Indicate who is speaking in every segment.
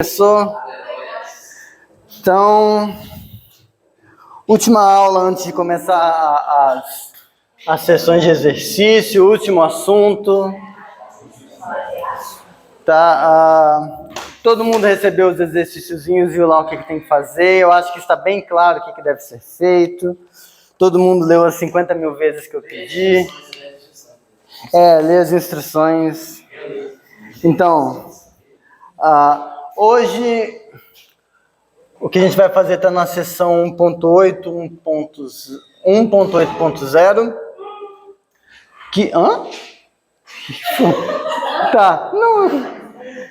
Speaker 1: Começou. Então, última aula antes de começar as sessões de exercício, último assunto. Tá? Todo mundo recebeu os exercíciozinhos, viu lá o que tem que fazer. Eu acho que está bem claro o que deve ser feito. Todo mundo leu as 50 mil vezes que eu pedi. Lê as instruções. Então, hoje o que a gente vai fazer está na seção 1.8, 1.8.0. Tá, não.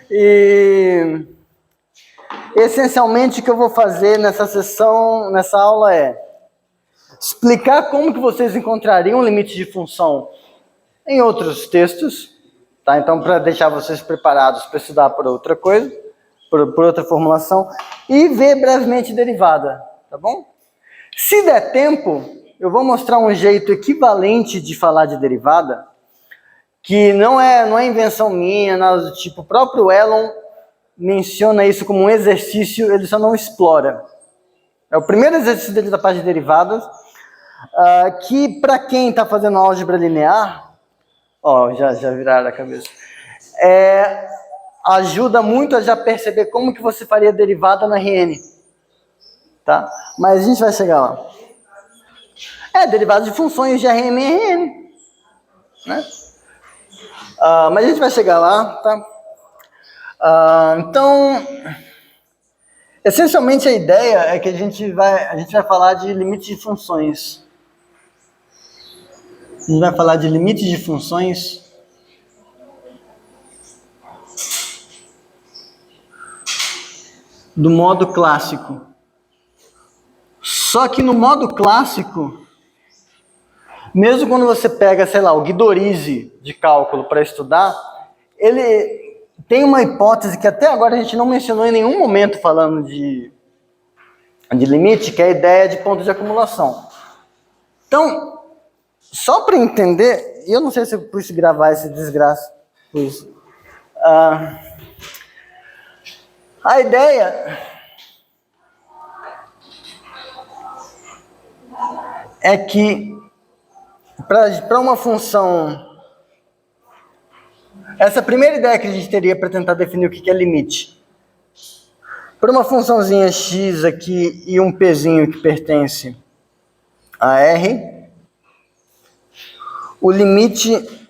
Speaker 1: E essencialmente o que eu vou fazer nessa sessão, nessa aula é explicar como que vocês encontrariam um limite de função em outros textos, tá? Então, para deixar vocês preparados para estudar por outra coisa, por outra formulação, e ver brevemente derivada, tá bom? Se der tempo, eu vou mostrar um jeito equivalente de falar de derivada, que não é invenção minha, nada do tipo. O próprio Elon menciona isso como um exercício, ele só não explora. É o primeiro exercício dele da parte de derivadas, que para quem está fazendo álgebra linear, já viraram a cabeça, ajuda muito a já perceber como que você faria derivada na Rn. Tá? Mas a gente vai chegar lá. Derivada de funções de Rm e Rn. Né? Mas a gente vai chegar lá, tá? Então, essencialmente a ideia é que a gente vai falar de limite de funções. A gente vai falar de limite de funções do modo clássico. Só que no modo clássico, mesmo quando você pega, sei lá, o Guidorizi de cálculo para estudar, ele tem uma hipótese que até agora a gente não mencionou em nenhum momento falando de limite, que é a ideia de ponto de acumulação. Então, só para entender, eu não sei se eu pus gravar esse desgraça. A ideia é que para uma função, essa primeira ideia que a gente teria para tentar definir o que é limite, para uma funçãozinha x aqui e um pzinho que pertence a R, o limite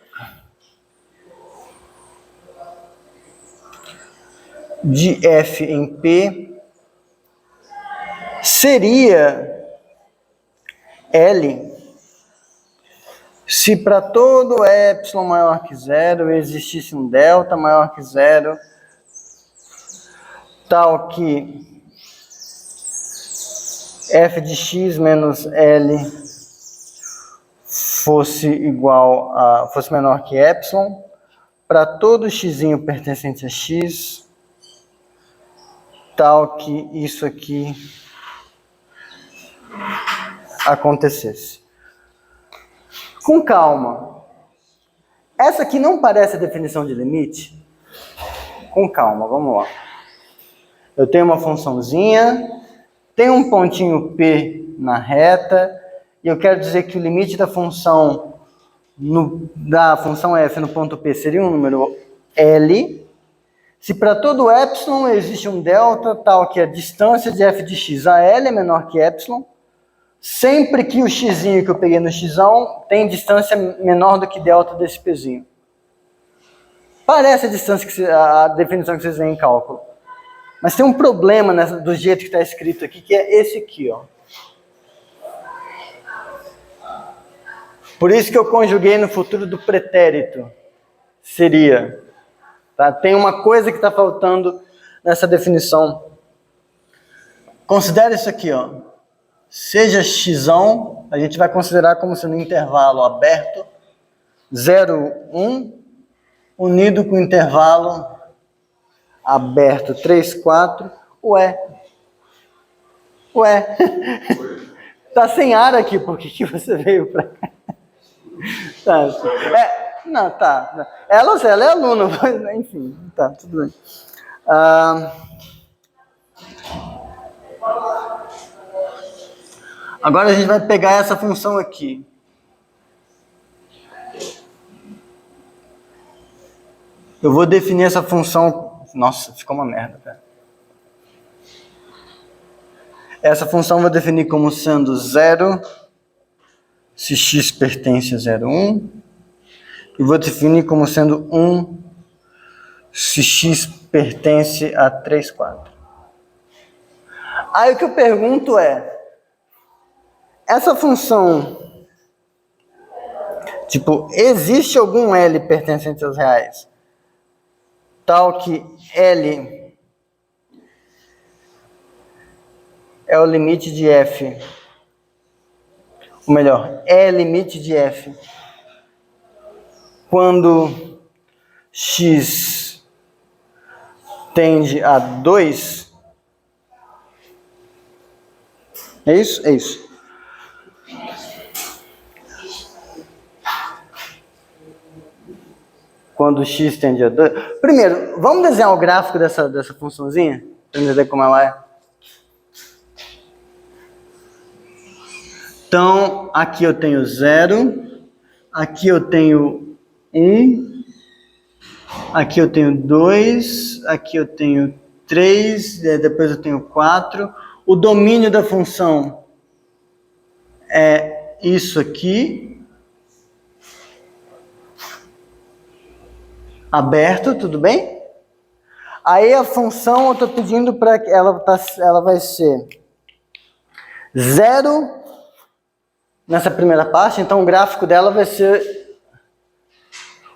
Speaker 1: de f em P seria L se para todo epsilon maior que zero existisse um delta maior que zero, tal que f de x menos L fosse menor que epsilon, para todo x pertencente a x, tal que isso aqui acontecesse. Com calma. Essa aqui não parece a definição de limite? Com calma, vamos lá. Eu tenho uma funçãozinha, tem um pontinho P na reta, e eu quero dizer que o limite da função f no ponto P seria um número L, se para todo epsilon existe um delta tal que a distância de f de x a L é menor que epsilon, sempre que o x que eu peguei no x tem distância menor do que delta desse pzinho. Parece a definição que vocês veem em cálculo. Mas tem um problema do jeito que está escrito aqui, que é esse aqui, ó. Por isso que eu conjuguei no futuro do pretérito. Seria. Tá? Tem uma coisa que está faltando nessa definição. Considere isso aqui, ó. Seja x, a gente vai considerar como sendo um intervalo aberto, 0, 1, unido com o intervalo aberto 3, 4, Ué, tá sem ar aqui, por que você veio pra cá? Ela é aluna, enfim, tá, tudo bem. Agora a gente vai pegar essa função aqui. Eu vou definir essa função... Nossa, ficou uma merda, cara. Essa função eu vou definir como sendo 0, se x pertence a 0, 1. E vou definir como sendo 1, se x pertence a 3, 4. Aí o que eu pergunto é... Essa função... Tipo, existe algum L pertencente aos reais? Tal que L é o limite de f, ou melhor, é limite de f, quando x tende a 2, é isso? É isso. Quando x tende a 2... Primeiro, vamos desenhar o gráfico dessa funçãozinha? Para entender como ela é. Então, aqui eu tenho 0, aqui eu tenho 1, aqui eu tenho 2, aqui eu tenho 3, depois eu tenho 4. O domínio da função é isso aqui. Aberto, tudo bem? Aí a função eu estou pedindo para que ela vai ser 0 nessa primeira parte, então o gráfico dela vai ser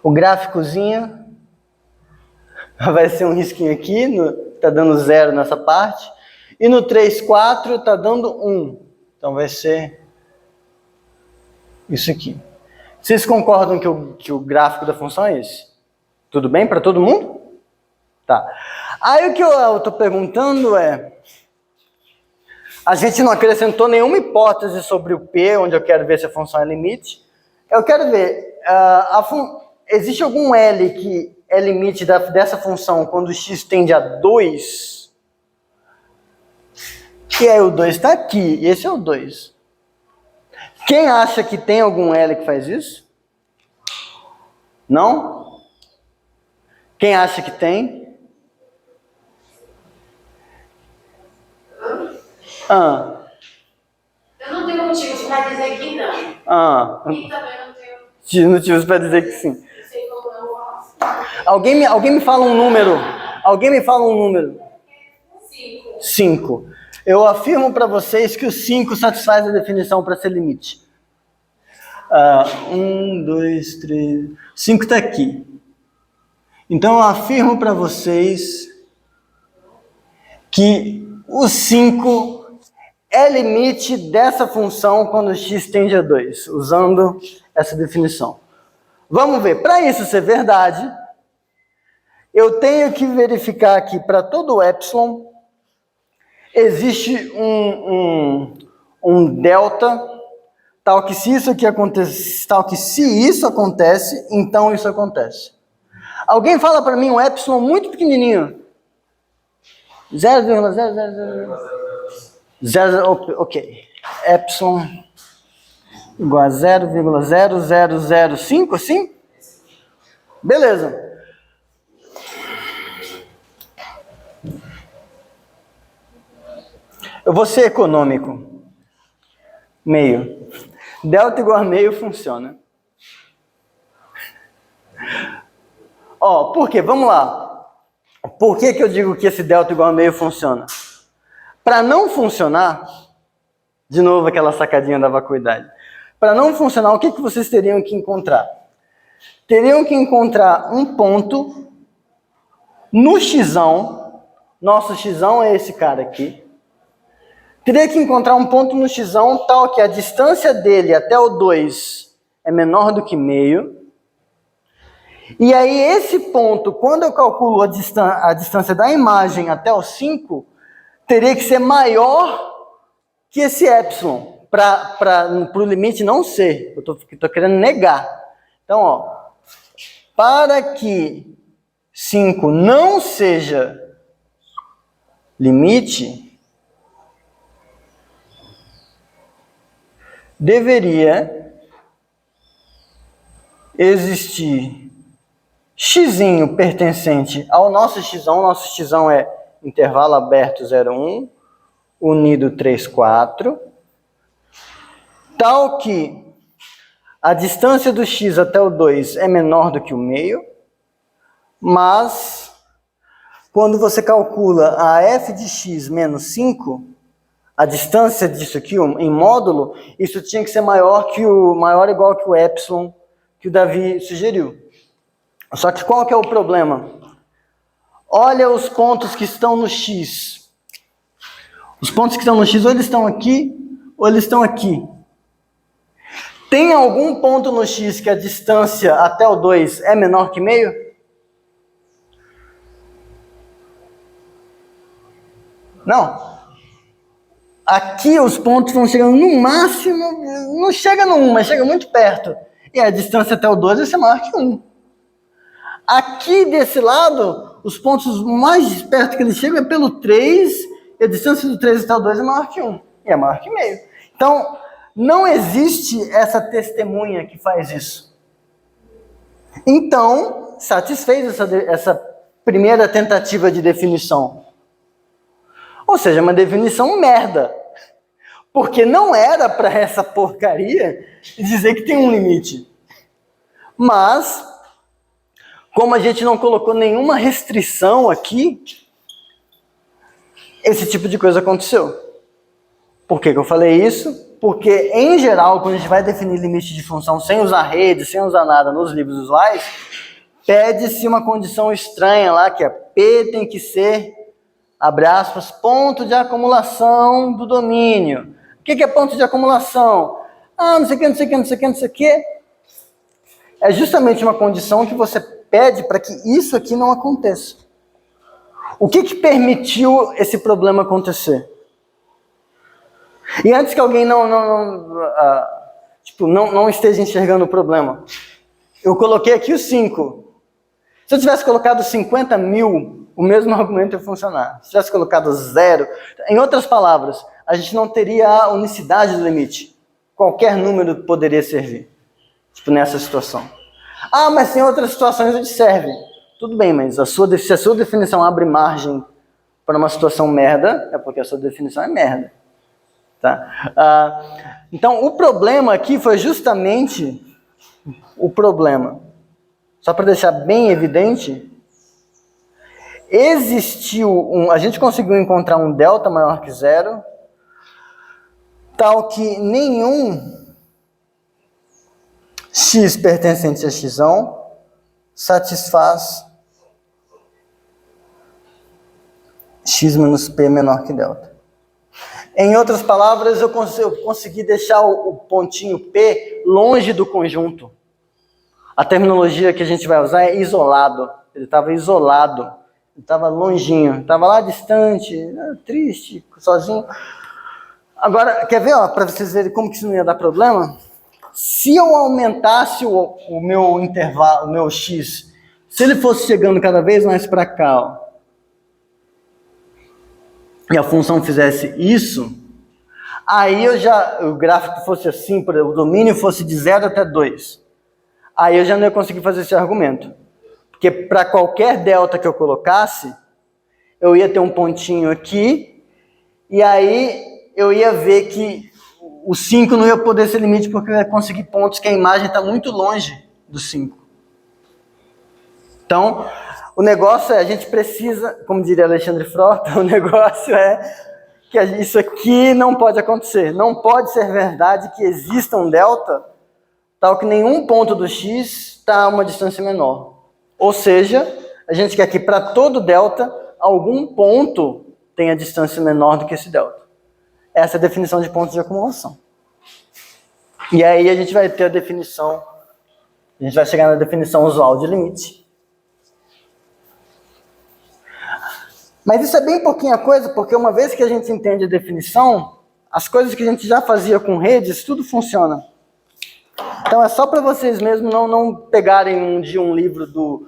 Speaker 1: o gráficozinho, vai ser um risquinho aqui, tá dando 0 nessa parte, e no 3, 4 tá dando 1, então vai ser isso aqui. Vocês concordam que o gráfico da função é esse? Tudo bem para todo mundo? Tá. Aí o que eu estou perguntando é... A gente não acrescentou nenhuma hipótese sobre o P, onde eu quero ver se a função é limite. Eu quero ver... existe algum L que é limite dessa função quando x tende a 2? E aí o 2 está aqui, e esse é o 2. Quem acha que tem algum L que faz isso? Não? Quem acha que tem?
Speaker 2: Eu não tenho motivos para dizer que não. E também não tenho
Speaker 1: motivos para dizer que sim. Alguém me fala um número. Alguém me fala um número. 5. Eu afirmo para vocês que o 5 satisfaz a definição para ser limite. 1, 2, 3... 5 está aqui. Então eu afirmo para vocês que o 5 é limite dessa função quando x tende a 2, usando essa definição. Vamos ver, para isso ser verdade, eu tenho que verificar aqui para todo o epsilon, existe um delta, tal que se isso aqui acontece, tal que se isso acontece, então isso acontece. Alguém fala para mim um epsilon muito pequenininho. 0,000. Ok. Epsilon igual a 0,0005, assim? Beleza. Eu vou ser econômico. Meio. Delta igual a meio funciona. Por quê? Vamos lá. Por que eu digo que esse delta igual a meio funciona? Para não funcionar, de novo aquela sacadinha da vacuidade, para não funcionar, o que vocês teriam que encontrar? Teriam que encontrar um ponto no xão, nosso xão é esse cara aqui, teria que encontrar um ponto no xão tal que a distância dele até o 2 é menor do que meio. E aí esse ponto, quando eu calculo a distância da imagem até o 5, teria que ser maior que esse epsilon, para o limite não ser. Eu estou querendo negar. Então, para que 5 não seja limite, deveria existir xzinho pertencente ao nosso xão é intervalo aberto 0,1, unido 3,4, tal que a distância do x até o 2 é menor do que o meio, mas quando você calcula a f de x menos 5, a distância disso aqui em módulo, isso tinha que ser maior ou igual que o epsilon que o Davi sugeriu. Só que qual que é o problema? Olha os pontos que estão no x. Os pontos que estão no x, ou eles estão aqui, ou eles estão aqui. Tem algum ponto no x que a distância até o 2 é menor que meio? Não. Aqui os pontos vão chegando no máximo, não chega no 1, mas chega muito perto. E a distância até o 2 vai ser maior que 1. Aqui desse lado, os pontos mais perto que eles chegam é pelo 3, e a distância do 3 até o 2 é maior que 1. E é maior que meio. Então, não existe essa testemunha que faz isso. Então, satisfez essa primeira tentativa de definição. Ou seja, uma definição merda. Porque não era para essa porcaria dizer que tem um limite. Mas, como a gente não colocou nenhuma restrição aqui, esse tipo de coisa aconteceu. Por que eu falei isso? Porque, em geral, quando a gente vai definir limite de função sem usar redes, sem usar nada nos livros usuais, pede-se uma condição estranha lá, que é P tem que ser, abre aspas, ponto de acumulação do domínio. O que é ponto de acumulação? Não sei o que, não sei o que, não sei o que, não sei o que. É justamente uma condição que você pede para que isso aqui não aconteça. O que permitiu esse problema acontecer? E antes que alguém não esteja enxergando o problema, eu coloquei aqui os 5. Se eu tivesse colocado 50 mil, o mesmo argumento ia funcionar. Se tivesse colocado 0, em outras palavras, a gente não teria a unicidade do limite. Qualquer número poderia servir. Nessa situação. Mas tem outras situações onde serve. Tudo bem, mas se a sua definição abre margem para uma situação merda, é porque a sua definição é merda. Tá? Então, o problema aqui foi justamente o problema. Só para deixar bem evidente, a gente conseguiu encontrar um delta maior que 0, tal que nenhum x pertencente a x satisfaz x menos p menor que delta. Em outras palavras, eu consegui deixar o pontinho p longe do conjunto. A terminologia que a gente vai usar é isolado. Ele estava isolado, ele estava longinho, estava lá distante, triste, sozinho. Agora, quer ver, para vocês verem como que isso não ia dar problema? Se eu aumentasse o meu intervalo, o meu x, se ele fosse chegando cada vez mais para cá, e a função fizesse isso, aí o gráfico fosse assim, por exemplo, o domínio fosse de 0 até 2. Aí eu já não ia conseguir fazer esse argumento. Porque para qualquer delta que eu colocasse, eu ia ter um pontinho aqui, e aí eu ia ver que o 5 não ia poder ser limite, porque eu ia conseguir pontos que a imagem está muito longe do 5. Então, o negócio é, a gente precisa, como diria Alexandre Frota, o negócio é que isso aqui não pode acontecer. Não pode ser verdade que exista um delta, tal que nenhum ponto do x está a uma distância menor. Ou seja, a gente quer que para todo delta, algum ponto tenha distância menor do que esse delta. Essa é a definição de pontos de acumulação. E aí a gente vai ter a definição, a gente vai chegar na definição usual de limite. Mas isso é bem pouquinha coisa, porque uma vez que a gente entende a definição, as coisas que a gente já fazia com redes, tudo funciona. Então é só para vocês mesmos não pegarem um livro do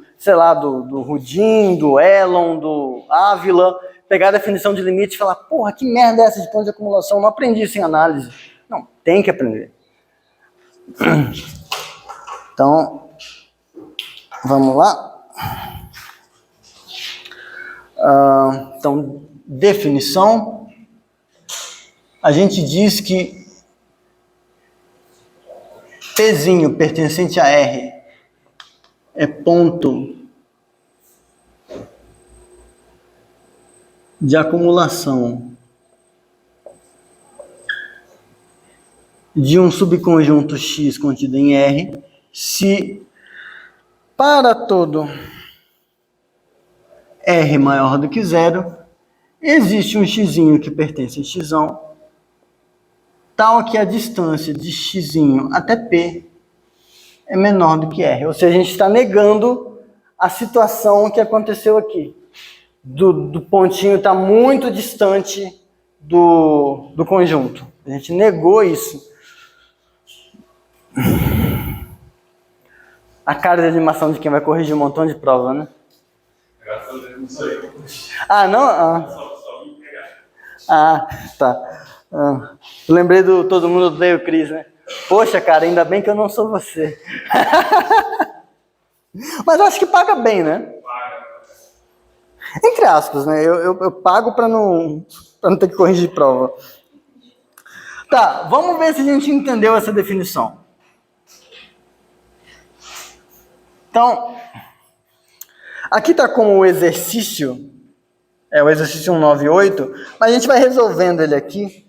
Speaker 1: Rudin, do Elon, do Ávila, pegar a definição de limite e falar, porra, que merda é essa de ponto de acumulação? Não aprendi isso em análise. Não, tem que aprender. Então, vamos lá. Então, definição. A gente diz que Pzinho pertencente a R é ponto de acumulação de um subconjunto X contido em R se para todo R maior do que zero existe um xzinho que pertence a xão, tal que a distância de xzinho até P é menor do que R. Ou seja, a gente está negando a situação que aconteceu aqui. Do pontinho está muito distante do conjunto. A gente negou isso. A cara de animação de quem vai corrigir um montão de prova, né?
Speaker 3: Graças a Deus, não sou eu.
Speaker 1: Ah, não? Ah,
Speaker 3: Só vim pegar.
Speaker 1: tá. Eu lembrei do Todo Mundo Odeia o Chris, né? Poxa, cara, ainda bem que eu não sou você. Mas eu acho que paga bem, né?
Speaker 3: Paga.
Speaker 1: Entre aspas, né? Eu pago para não ter que corrigir prova. Tá, vamos ver se a gente entendeu essa definição. Então, aqui está como o exercício, o exercício 198, mas a gente vai resolvendo ele aqui.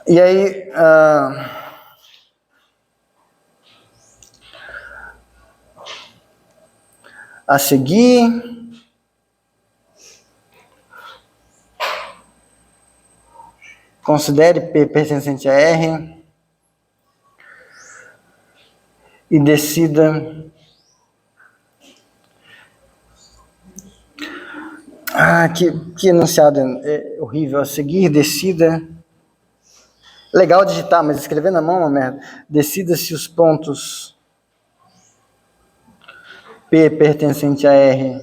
Speaker 1: E aí, a seguir, considere P pertencente a R e decida. Que enunciado horrível. A seguir, decida. Legal digitar, mas escrever na mão é uma merda. Decida se os pontos P pertencente a R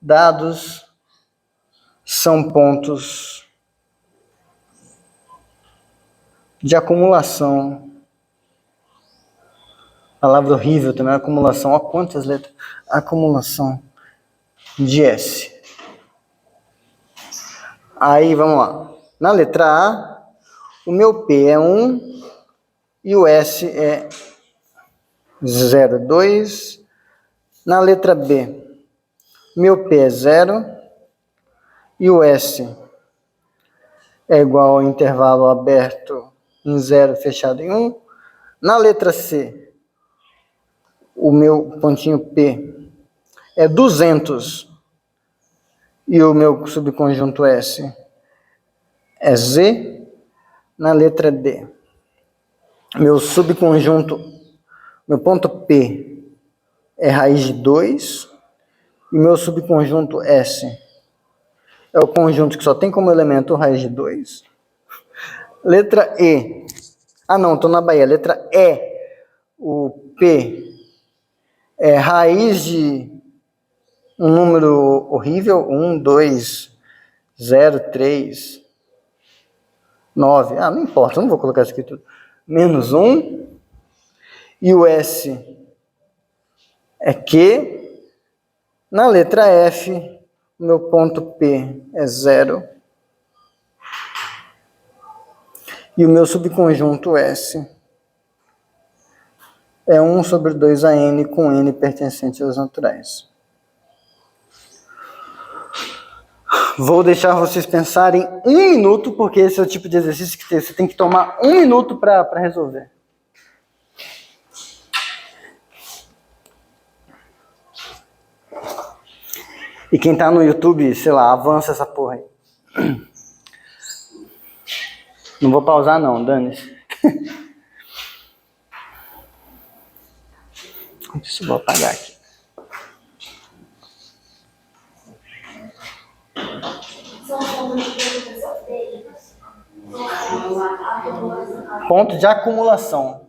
Speaker 1: dados são pontos de acumulação. Palavra horrível também, acumulação. Olha quantas letras. Acumulação de S. Aí, vamos lá. Na letra A, o meu P é 1 e o S é 0,2. Na letra B, meu P é 0 e o S é igual ao intervalo aberto em 0, fechado em 1. Na letra C, o meu pontinho P é 200 e o meu subconjunto S é Z. Na letra D, meu subconjunto, meu ponto P é raiz de 2 e meu subconjunto S é o conjunto que só tem como elemento raiz de 2. Letra E, não, estou na Bahia. Letra E, o P é raiz de um número horrível, 1, 2, 0, 3, 9. Não importa, não vou colocar isso aqui tudo. Menos 1. E o S é Q. Na letra F, o meu ponto P é 0. E o meu subconjunto S é 1 sobre 2AN com N pertencente aos naturais. Vou deixar vocês pensarem 1 minuto, porque esse é o tipo de exercício que você tem que tomar 1 minuto para resolver. E quem tá no YouTube, sei lá, avança essa porra aí. Não vou pausar não, dane-se. Deixa eu apagar aqui. Ponto de acumulação.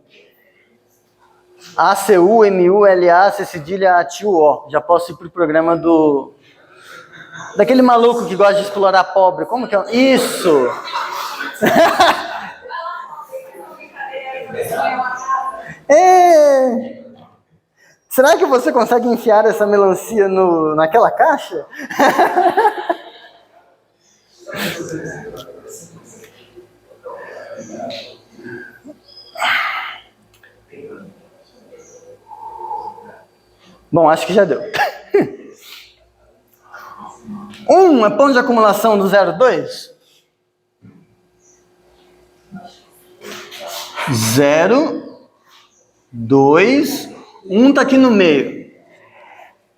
Speaker 1: ACU, MU, LA, C cedilha, ATUO. Já posso ir pro programa daquele maluco que gosta de explorar pobre. Como que é? Isso! É... Será que você consegue enfiar essa melancia naquela caixa? Bom, acho que já deu. 1 é ponto de acumulação do 0,2? 0, 2, 1 está aqui no meio.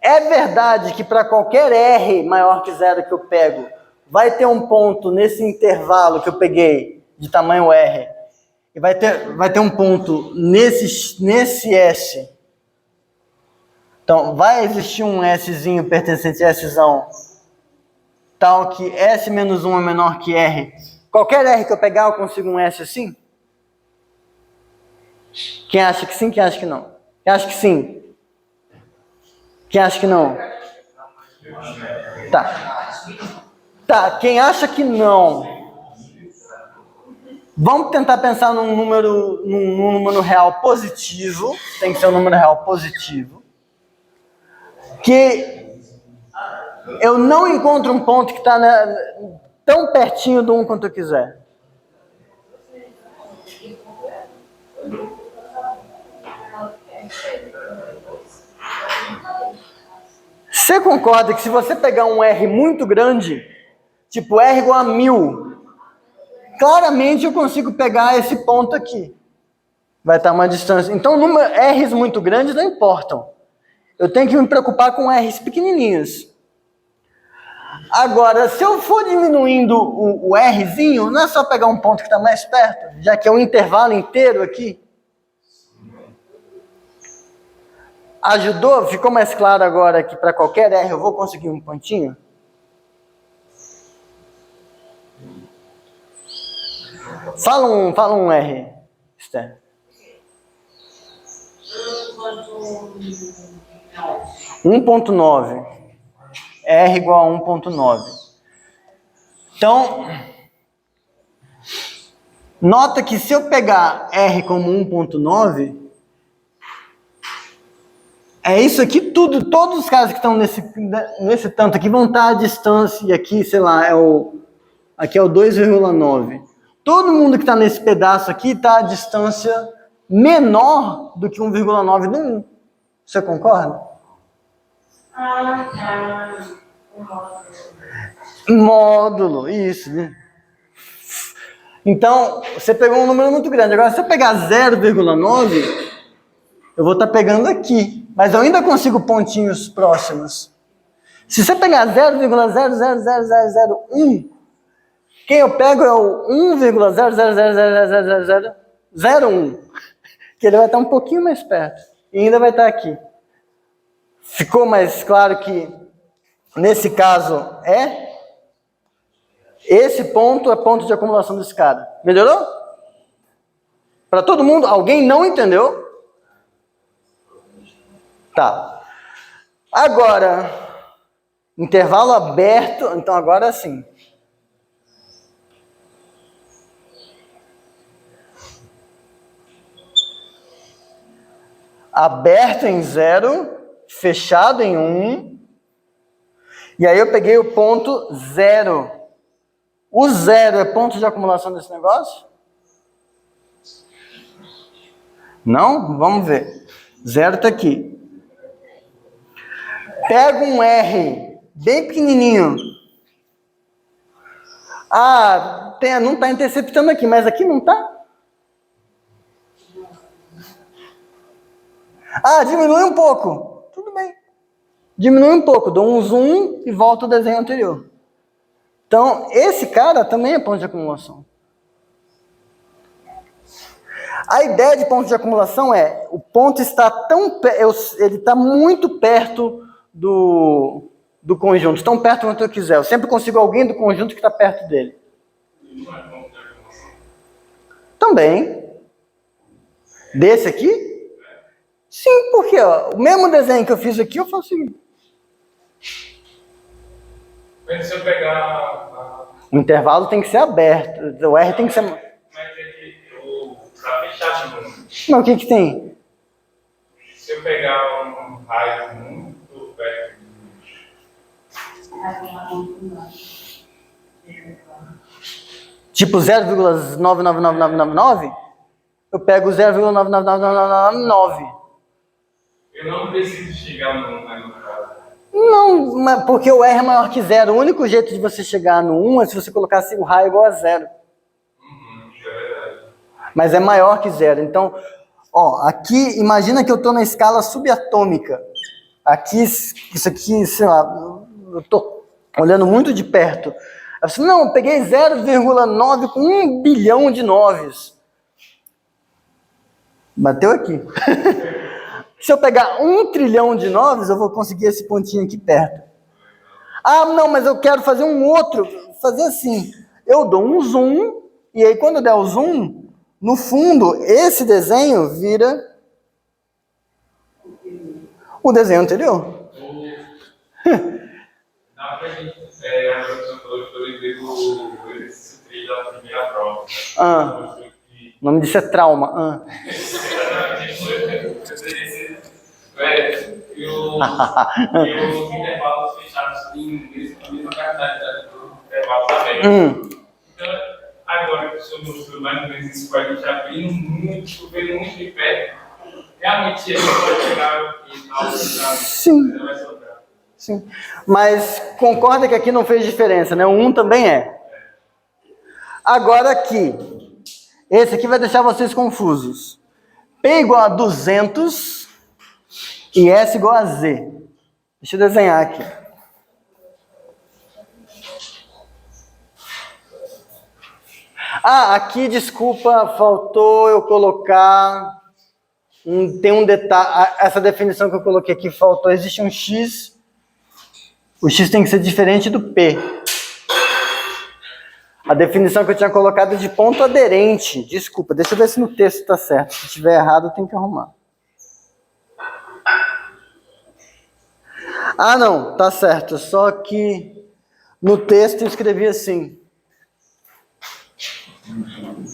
Speaker 1: É verdade que para qualquer R maior que 0 que eu pego, vai ter um ponto nesse intervalo que eu peguei de tamanho R. E vai ter um ponto nesse S. Então, vai existir um Szinho pertencente a Szão, tal que S menos 1 é menor que R. Qualquer R que eu pegar, eu consigo um S assim? Quem acha que sim, quem acha que não? Quem acha que sim? Quem acha que não? Tá, quem acha que não? Vamos tentar pensar num número real positivo. Tem que ser um número real positivo. Que eu não encontro um ponto que está tão pertinho do 1 quanto eu quiser. Você concorda que se você pegar um R muito grande, tipo R igual a 1000, claramente eu consigo pegar esse ponto aqui. Vai estar uma distância. Então, R's muito grandes não importam. Eu tenho que me preocupar com R's pequenininhos. Agora, se eu for diminuindo o Rzinho, não é só pegar um ponto que está mais perto, já que é um intervalo inteiro aqui. Ajudou? Ficou mais claro agora que para qualquer R eu vou conseguir um pontinho? Fala um R, Esther. 1.9. R igual a 1.9. Então, nota que se eu pegar R como 1.9, é isso aqui tudo, todos os caras que estão nesse tanto aqui vão estar à distância, e aqui, sei lá, aqui é o 2,9. Todo mundo que está nesse pedaço aqui está à distância menor do que 1,9 do 1. Você concorda?
Speaker 2: Tá.
Speaker 1: Módulo, isso. Né? Então, você pegou um número muito grande. Agora, se eu pegar 0,9, eu vou estar pegando aqui. Mas eu ainda consigo pontinhos próximos. Se você pegar 0,0000001, quem eu pego é o 1,0000001, que ele vai estar um pouquinho mais perto. E ainda vai estar aqui. Ficou mais claro que, nesse caso, esse ponto é ponto de acumulação desse cara. Melhorou? Para todo mundo? Alguém não entendeu? Tá. Agora, intervalo aberto. Então, agora sim. Aberto em 0, fechado em 1. E aí eu peguei o ponto 0. O 0 é ponto de acumulação desse negócio? Não? Vamos ver. 0 está aqui. Pego um R bem pequenininho. Não está interceptando aqui, mas aqui não está? Diminui um pouco. Tudo bem. Diminui um pouco, dou um zoom e volto ao desenho anterior. Então, esse cara também é ponto de acumulação. A ideia de ponto de acumulação é, o ponto está ele está muito perto do conjunto, tão perto quanto eu quiser. Eu sempre consigo alguém do conjunto que está perto dele. Também. Desse aqui? Sim, porque o mesmo desenho que eu fiz aqui, eu faço o seguinte.
Speaker 3: Mas se eu pegar...
Speaker 1: O intervalo tem que ser aberto. O R tem que ser...
Speaker 3: Mas é que tá fechado no número.
Speaker 1: Mas o que tem?
Speaker 3: Se eu pegar um raio muito perto
Speaker 1: tipo 0,999999, eu pego 0,999999.
Speaker 3: eu não preciso chegar no 1, né, no caso.
Speaker 1: Não, mas porque o R é maior que 0. O único jeito de você chegar no 1 é se você colocasse o raio igual a 0.
Speaker 3: Isso é verdade.
Speaker 1: Mas é maior que 0. Então, ó, aqui, imagina que eu estou na escala subatômica. Aqui, isso aqui, sei lá, eu estou olhando muito de perto. Eu falei, não, eu peguei 0,9 com 1 bilhão de noves. Bateu aqui. Se eu pegar 1 trilhão de noves, eu vou conseguir esse pontinho aqui perto. Ah, não, mas eu quero fazer um outro. Fazer assim. Eu dou um zoom, e aí quando eu der o zoom, no fundo, esse desenho vira o desenho anterior.
Speaker 3: Dá pra gente, a professora falou que eu lembrei do exercício 3 da primeira prova.
Speaker 1: O nome disso é trauma.
Speaker 3: E os intervalos fechados têm a mesma quantidade do intervalo também. Então, agora que o senhor mostrou mais ou menos isso para a gente abrindo muito, vendo muito de perto, realmente a gente pode chegar e dar
Speaker 1: Sim. Sim. Mas concorda que aqui não fez diferença, né? O 1 também é. Agora aqui, esse aqui vai deixar vocês confusos. P igual a 200 e S igual a Z. Deixa eu desenhar aqui. Ah, aqui, desculpa, faltou eu colocar... tem um detalhe, essa definição que eu coloquei aqui faltou, existe um X, o X tem que ser diferente do P. A definição que eu tinha colocado é de ponto aderente, desculpa, deixa eu ver se no texto está certo, se estiver errado eu tenho que arrumar. Ah não, tá certo, só que no texto eu escrevi assim,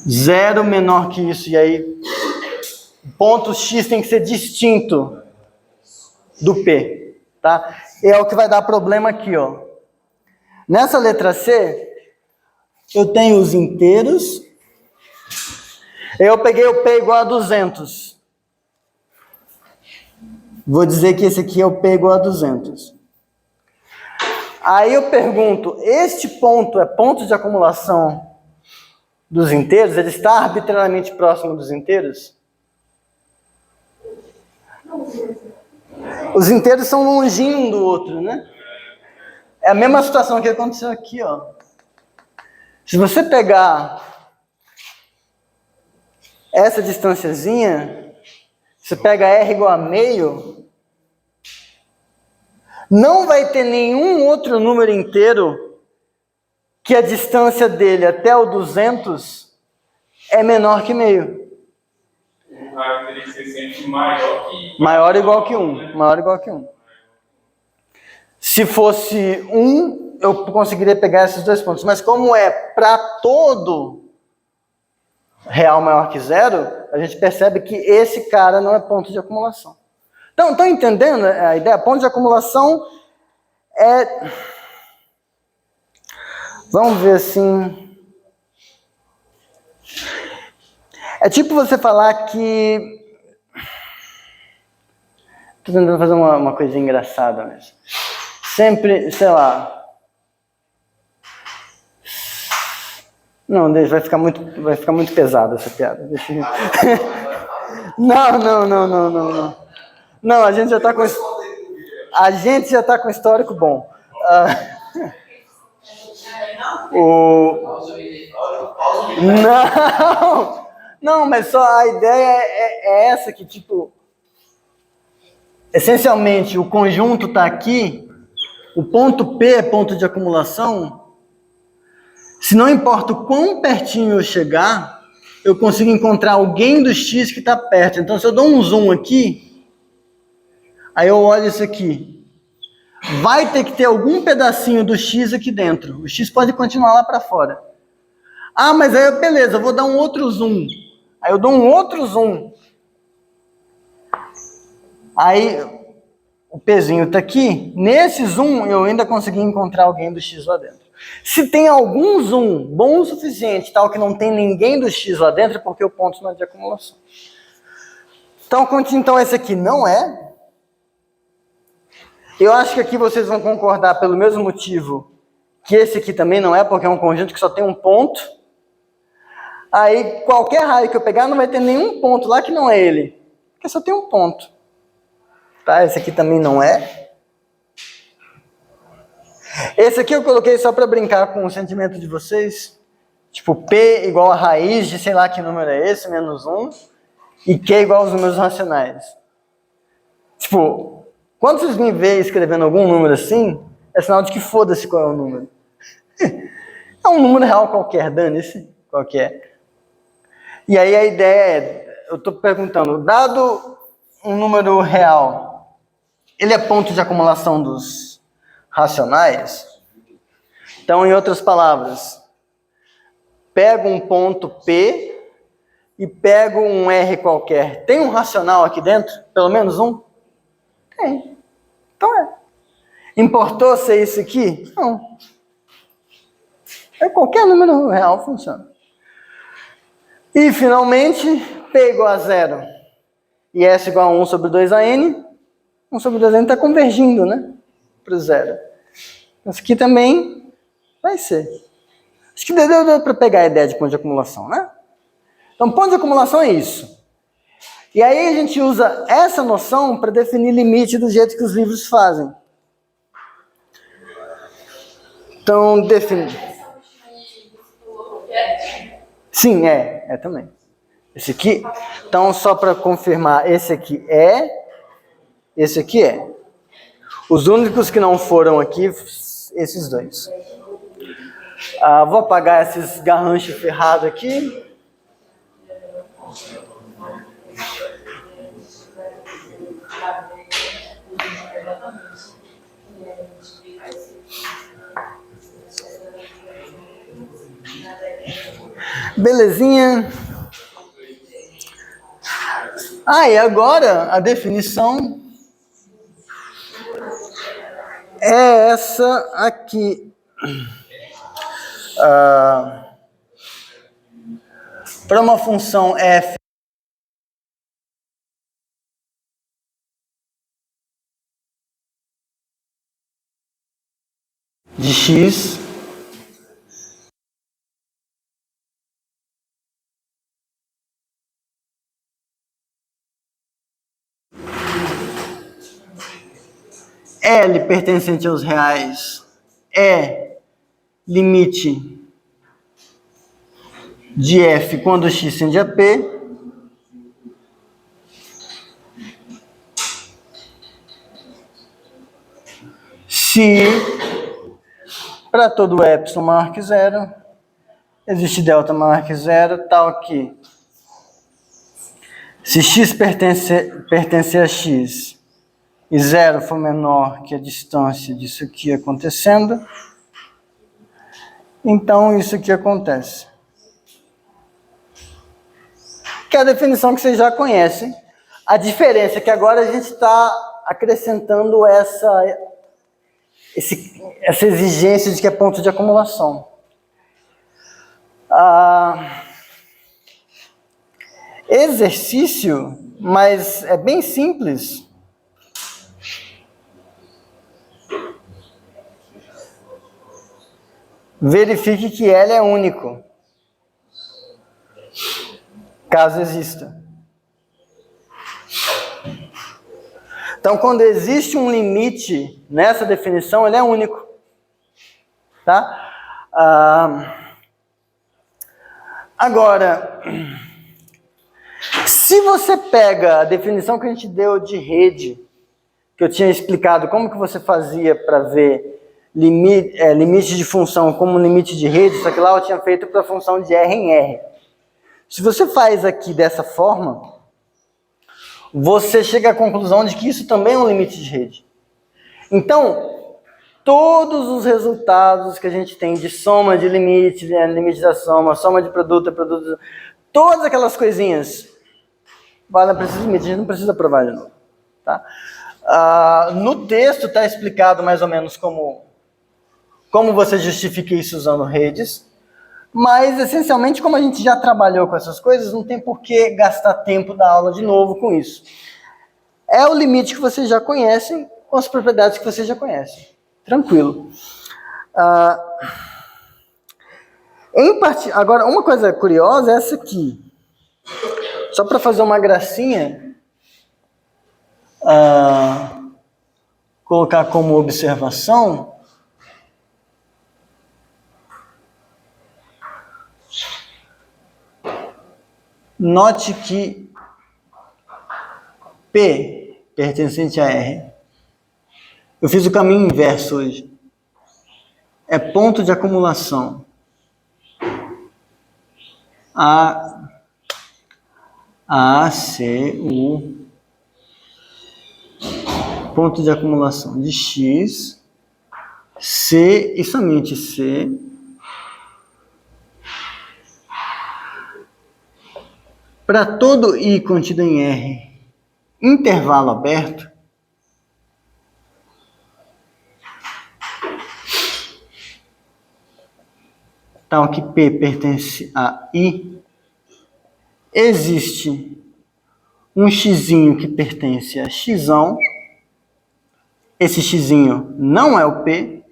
Speaker 1: 0 menor que isso, e aí ponto X tem que ser distinto do P, tá? E é o que vai dar problema aqui, ó. Nessa letra C, eu tenho os inteiros, eu peguei o P igual a 200. Vou dizer que esse aqui é o P igual a 200. Aí eu pergunto, este ponto é ponto de acumulação dos inteiros? Ele está arbitrariamente próximo dos inteiros? Os inteiros são longinho um do outro, né? É a mesma situação que aconteceu aqui, ó. Se você pegar essa distânciazinha, você pega R igual a meio, não vai ter nenhum outro número inteiro que a distância dele até o 200 é menor que meio.
Speaker 3: O raio teria que ser sempre maior que...
Speaker 1: Maior ou igual que 1. Maior ou igual que 1. Se fosse 1, eu conseguiria pegar esses dois pontos. Mas como é para todo real maior que 0, a gente percebe que esse cara não é ponto de acumulação. Então, estão entendendo a ideia? Ponto de acumulação é... Vamos ver assim... É tipo você falar que... Estou tentando fazer uma coisa engraçada mesmo. Sempre, sei lá... Não, vai ficar muito pesado essa piada. Deixa eu... Não. Não, a gente já está com histórico bom. Não, mas só a ideia é essa, que tipo, essencialmente o conjunto está aqui, o ponto P é ponto de acumulação, se não importa o quão pertinho eu chegar, eu consigo encontrar alguém do X que está perto. Então se eu dou um zoom aqui, aí eu olho isso aqui, vai ter que ter algum pedacinho do X aqui dentro, o X pode continuar lá para fora. Ah, mas aí, beleza, eu vou dar um outro zoom. Aí eu dou um outro zoom. Aí, o pezinho está aqui. Nesse zoom, eu ainda consegui encontrar alguém do X lá dentro. Se tem algum zoom bom o suficiente, tal que não tem ninguém do X lá dentro, é porque o ponto não é de acumulação. Então esse aqui não é. Eu acho que aqui vocês vão concordar pelo mesmo motivo que esse aqui também não é, porque é um conjunto que só tem um ponto. Aí qualquer raio que eu pegar não vai ter nenhum ponto lá que não é ele, porque só tem um ponto. Tá? Esse aqui também não é. Esse aqui eu coloquei só para brincar com o sentimento de vocês. Tipo, P igual a raiz de sei lá que número é esse, menos 1. E Q igual aos números racionais. Tipo, quando vocês me veem escrevendo algum número assim, é sinal de que foda-se qual é o número. É um número real qualquer, dane-se, qualquer. E aí a ideia é, eu estou perguntando, dado um número real, ele é ponto de acumulação dos racionais? Então, em outras palavras, pego um ponto P e pego um R qualquer. Tem um racional aqui dentro? Pelo menos um? Tem. Então é. Importou ser isso aqui? Não. É qualquer número real funciona. E, finalmente, P igual a 0 e S igual a 1 sobre 2AN. 1 sobre 2AN está convergindo, né? Para o 0. Isso aqui também vai ser. Acho que deu para pegar a ideia de ponto de acumulação, né? Então, ponto de acumulação é isso. E aí a gente usa essa noção para definir limite do jeito que os livros fazem. Então, Sim, é também. Esse aqui, então só para confirmar, esse aqui é, esse aqui é. Os únicos que não foram aqui, esses dois. Vou apagar esses garranchos ferrados aqui. Belezinha. E agora a definição é essa aqui. Para uma função f de x, L pertencente aos reais é limite de f quando x tende a p, se para todo epsilon maior que 0 existe delta maior que 0, tal que se x pertencer a x e 0 for menor que a distância disso aqui acontecendo, então isso aqui acontece. Que é a definição que vocês já conhecem. A diferença é que agora a gente está acrescentando essa exigência de que é ponto de acumulação. Exercício, mas é bem simples. Verifique que L é único, caso exista. Então, quando existe um limite nessa definição, ele é único. Tá? Agora, se você pega a definição que a gente deu de rede, que eu tinha explicado como que você fazia para ver limite de função como limite de rede, só que lá eu tinha feito para a função de R em R. Se você faz aqui dessa forma, você chega à conclusão de que isso também é um limite de rede. Então, todos os resultados que a gente tem de soma de limite, limite da soma de produto, todas aquelas coisinhas, valem para esses limites, a gente não precisa provar de novo. Tá? No texto está explicado mais ou menos como você justifica isso usando redes, mas essencialmente, como a gente já trabalhou com essas coisas, não tem por que gastar tempo da aula de novo com isso. É o limite que vocês já conhecem, com as propriedades que vocês já conhecem. Tranquilo. Agora, uma coisa curiosa é essa aqui. Só para fazer uma gracinha, colocar como observação, note que P pertencente a R. Eu fiz o caminho inverso hoje. É ponto de acumulação. A, C, U. Ponto de acumulação de X, C e somente C. Para todo I contido em R, intervalo aberto, tal que P pertence a I, existe um xzinho que pertence a xão, esse xzinho não é o P,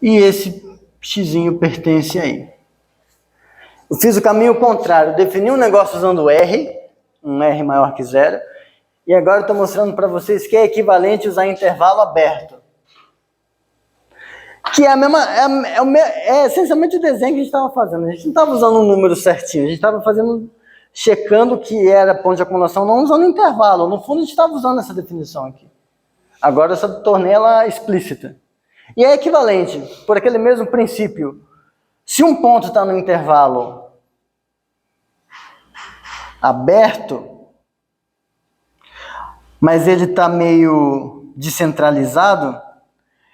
Speaker 1: e esse xzinho pertence a I. Eu fiz o caminho contrário, defini um negócio usando R, um R maior que zero, e agora estou mostrando para vocês que é equivalente usar intervalo aberto. Que é a mesma, é essencialmente o desenho que a gente estava fazendo. A gente não estava usando um número certinho, a gente estava checando que era ponto de acumulação, não usando intervalo. No fundo, a gente estava usando essa definição aqui. Agora eu só tornei ela explícita. E é equivalente, por aquele mesmo princípio. Se um ponto está no intervalo aberto, mas ele está meio descentralizado,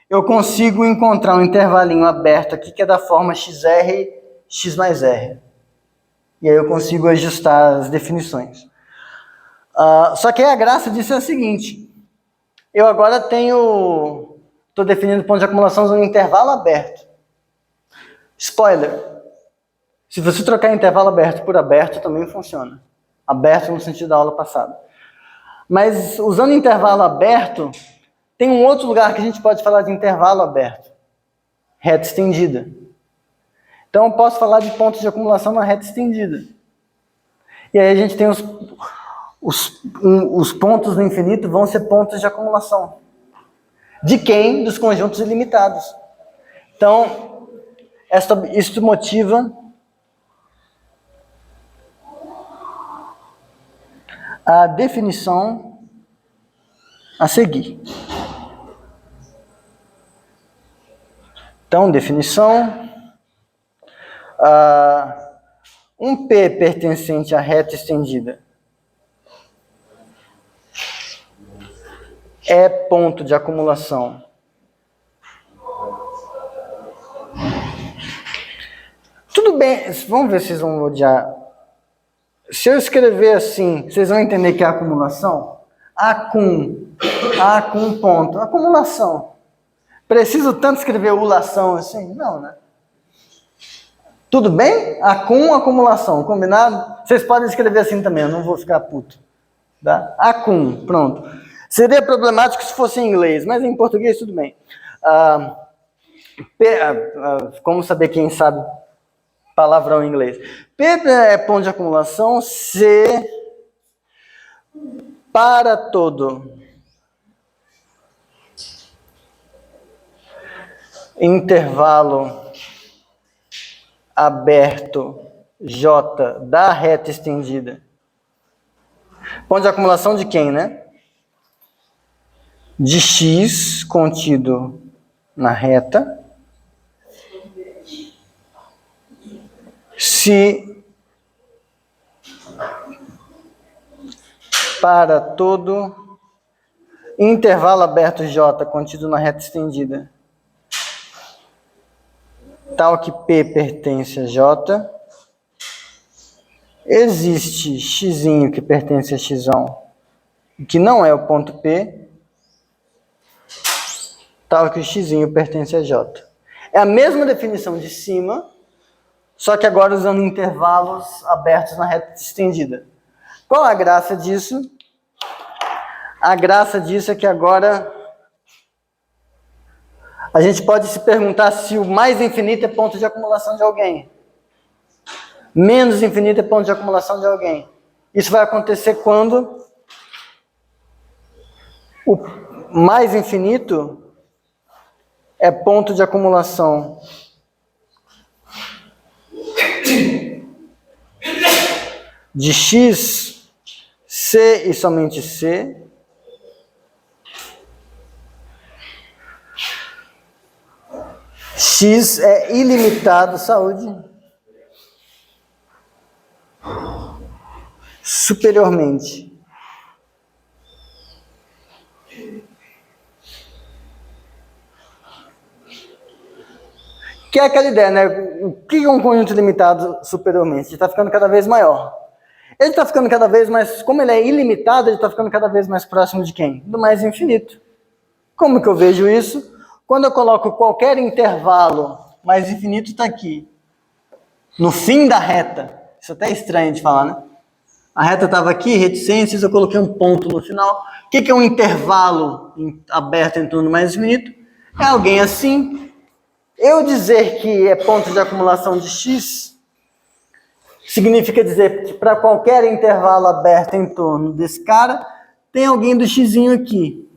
Speaker 1: eu consigo encontrar um intervalinho aberto aqui que é da forma XR, X mais R. E aí eu consigo ajustar as definições. Só que aí a graça disso é a seguinte. Eu agora estou definindo ponto de acumulação usando intervalo aberto. Spoiler. Se você trocar intervalo aberto por aberto, também funciona. Aberto no sentido da aula passada. Mas usando intervalo aberto, tem um outro lugar que a gente pode falar de intervalo aberto. Reta estendida. Então eu posso falar de pontos de acumulação na reta estendida. E aí a gente tem os pontos no infinito vão ser pontos de acumulação. De quem? Dos conjuntos ilimitados. Então, isso motiva a definição a seguir. Então, definição. Um P pertencente à reta estendida é ponto de acumulação tudo bem, vamos ver se vocês vão odiar. Se eu escrever assim, vocês vão entender que é acumulação? Acum ponto, acumulação. Preciso tanto escrever ulação assim? Não, né? Tudo bem? Acumulação, combinado? Vocês podem escrever assim também, eu não vou ficar puto. Tá? Pronto. Seria problemático se fosse em inglês, mas em português tudo bem. Como saber quem sabe palavrão em inglês? P é ponto de acumulação, C para todo intervalo aberto J da reta estendida. Ponto de acumulação de quem, né? De X contido na reta, se para todo intervalo aberto J contido na reta estendida, tal que P pertence a J, existe xzinho que pertence a xão que não é o ponto P, tal que o x pertence a J. É a mesma definição de cima, só que agora usando intervalos abertos na reta estendida. Qual a graça disso? A graça disso é que agora a gente pode se perguntar se o mais infinito é ponto de acumulação de alguém. Menos infinito é ponto de acumulação de alguém. Isso vai acontecer quando o mais infinito é ponto de acumulação de x, C e somente C, x é ilimitado, saúde, superiormente. Que é aquela ideia, né? O que é um conjunto limitado superiormente? Ele está ficando cada vez maior. Ele está ficando cada vez mais... Como ele é ilimitado, ele está ficando cada vez mais próximo de quem? Do mais infinito. Como que eu vejo isso? Quando eu coloco qualquer intervalo mais infinito, está aqui. No fim da reta. Isso até é estranho de falar, né? A reta estava aqui, reticências, eu coloquei um ponto no final. O que é um intervalo aberto em torno do mais infinito? É alguém assim... Eu dizer que é ponto de acumulação de x significa dizer que para qualquer intervalo aberto em torno desse cara, tem alguém do x aqui.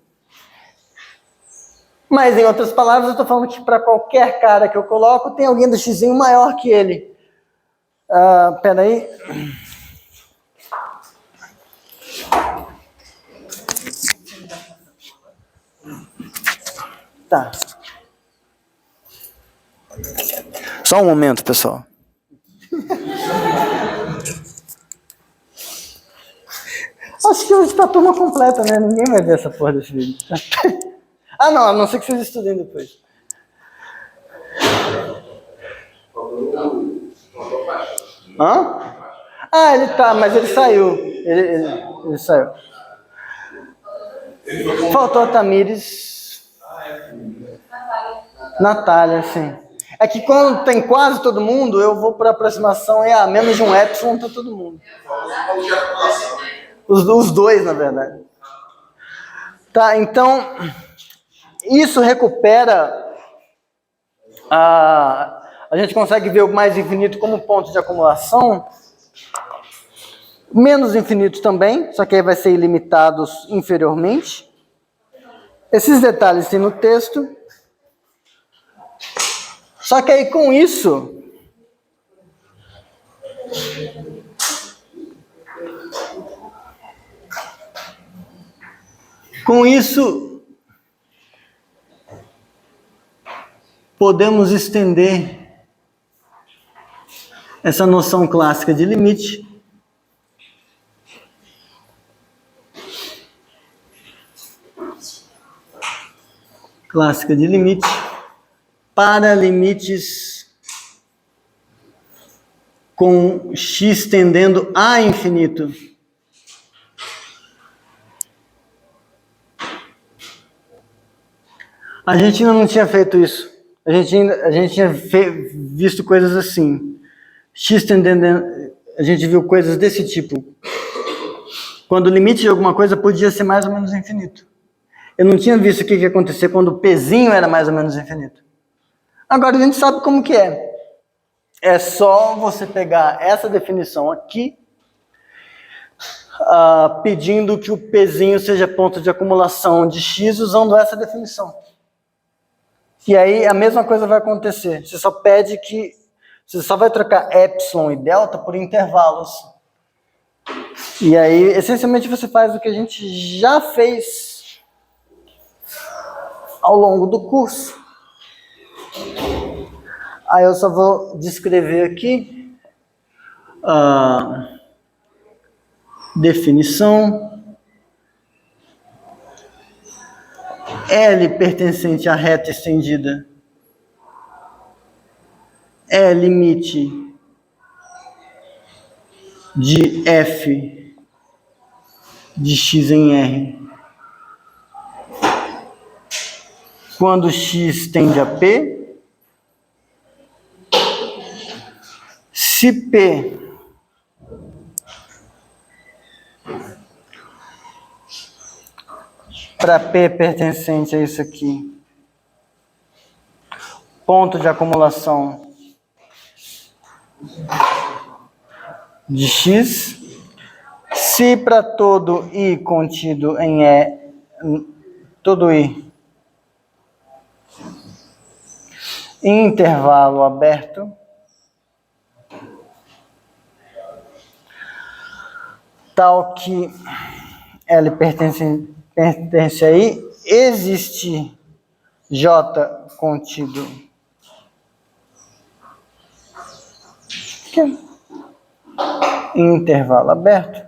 Speaker 1: Mas, em outras palavras, eu estou falando que para qualquer cara que eu coloco, tem alguém do x maior que ele. Peraí. Tá. Só um momento, pessoal. Acho que hoje está a turma completa, né? Ninguém vai ver essa porra desse vídeo. Ah, não, a não ser que vocês estudem depois. Hã? Ah, ele tá, mas ele saiu. Ele saiu. Faltou a Tamires. Natália, sim. É que quando tem quase todo mundo, eu vou por aproximação e menos de um epsilon tá todo mundo. Os dois, na verdade. Tá, então, isso recupera... A gente consegue ver o mais infinito como ponto de acumulação. Menos infinito também, só que aí vai ser ilimitado inferiormente. Esses detalhes tem no texto. Só que aí com isso... Com isso, podemos estender essa noção clássica de limite para limites com x tendendo a infinito. A gente ainda não tinha feito isso. A gente tinha visto coisas assim. X tendendo... A gente viu coisas desse tipo. Quando o limite de alguma coisa podia ser mais ou menos infinito. Eu não tinha visto o que ia acontecer quando o Pzinho era mais ou menos infinito. Agora a gente sabe como que é. É só você pegar essa definição aqui, pedindo que o Pzinho seja ponto de acumulação de x usando essa definição. E aí a mesma coisa vai acontecer. Você só pede que... Você só vai trocar epsilon e delta por intervalos. E aí, essencialmente, você faz o que a gente já fez ao longo do curso. Aí eu só vou descrever aqui a definição. L pertencente à reta estendida é limite de f de x em R quando x tende a P, se P para P pertencente a isso aqui, ponto de acumulação de x, se para todo I contido em E, todo I em intervalo aberto, tal que L pertence a I, existe J contido em intervalo aberto,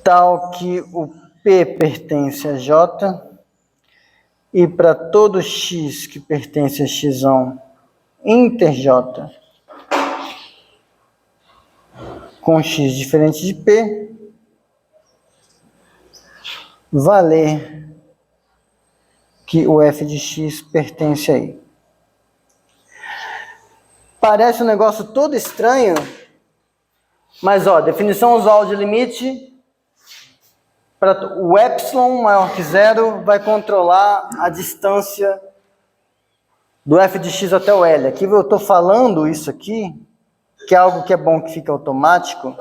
Speaker 1: tal que o P pertence a J e para todo X que pertence a X inter J com X diferente de P, valer que o f de x pertence a I. Parece um negócio todo estranho, mas ó, definição usual de limite, para o epsilon maior que zero vai controlar a distância do f de x até o L. Aqui eu estou falando isso aqui, que é algo que é bom que fica automático.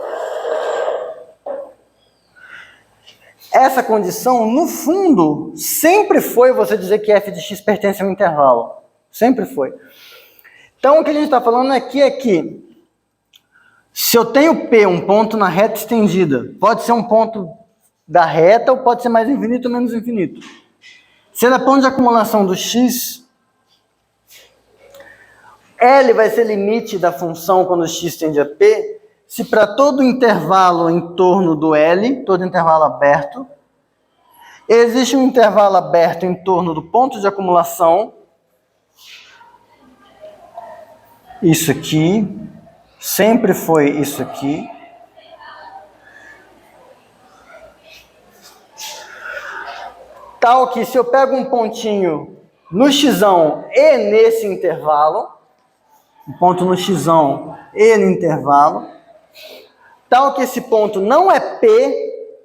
Speaker 1: Essa condição, no fundo, sempre foi você dizer que f de x pertence a um intervalo. Sempre foi. Então, o que a gente está falando aqui é que, se eu tenho P, um ponto na reta estendida, pode ser um ponto da reta ou pode ser mais infinito ou menos infinito. Se ele é ponto de acumulação do x, L vai ser limite da função quando x tende a P, se para todo intervalo em torno do L, todo intervalo aberto, existe um intervalo aberto em torno do ponto de acumulação, isso aqui, sempre foi isso aqui, tal que se eu pego um pontinho no xão e nesse intervalo, um ponto no xão e no intervalo, tal que esse ponto não é P,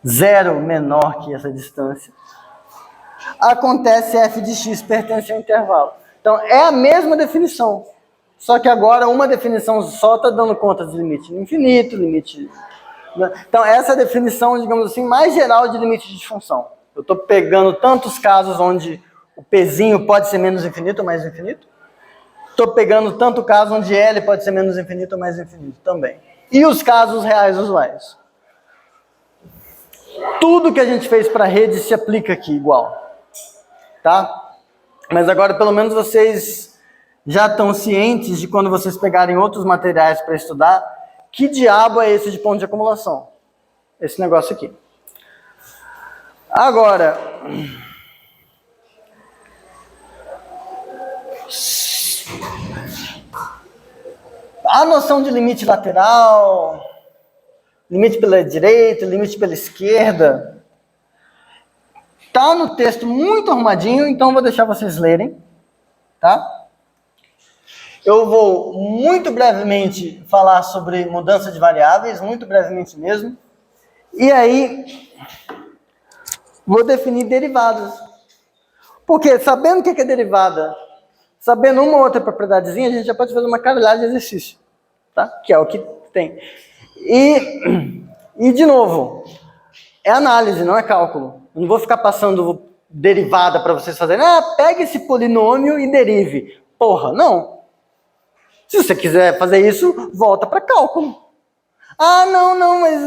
Speaker 1: zero menor que essa distância, acontece f de x pertence ao intervalo. Então, é a mesma definição, só que agora uma definição só está dando conta de limite infinito, limite... Então, essa é a definição, digamos assim, mais geral de limite de disfunção. Eu estou pegando tantos casos onde o Pzinho pode ser menos infinito ou mais infinito, estou pegando tanto caso onde L pode ser menos infinito ou mais infinito também. E os casos reais usuais. Tudo que a gente fez para a rede se aplica aqui igual. Tá? Mas agora, pelo menos, vocês já estão cientes de quando vocês pegarem outros materiais para estudar, que diabo é esse de ponto de acumulação? Esse negócio aqui. Agora... a noção de limite lateral, limite pela direita, limite pela esquerda, está no texto muito arrumadinho, então vou deixar vocês lerem, tá? Eu vou muito brevemente falar sobre mudança de variáveis, muito brevemente mesmo, e aí vou definir derivadas. Porque sabendo o que é derivada, sabendo uma ou outra propriedadezinha, a gente já pode fazer uma caralhada de exercício, tá? Que é o que tem. E de novo, é análise, não é cálculo. Eu não vou ficar passando derivada para vocês fazerem. Pega esse polinômio e derive. Porra, não. Se você quiser fazer isso, volta para cálculo. Não, mas...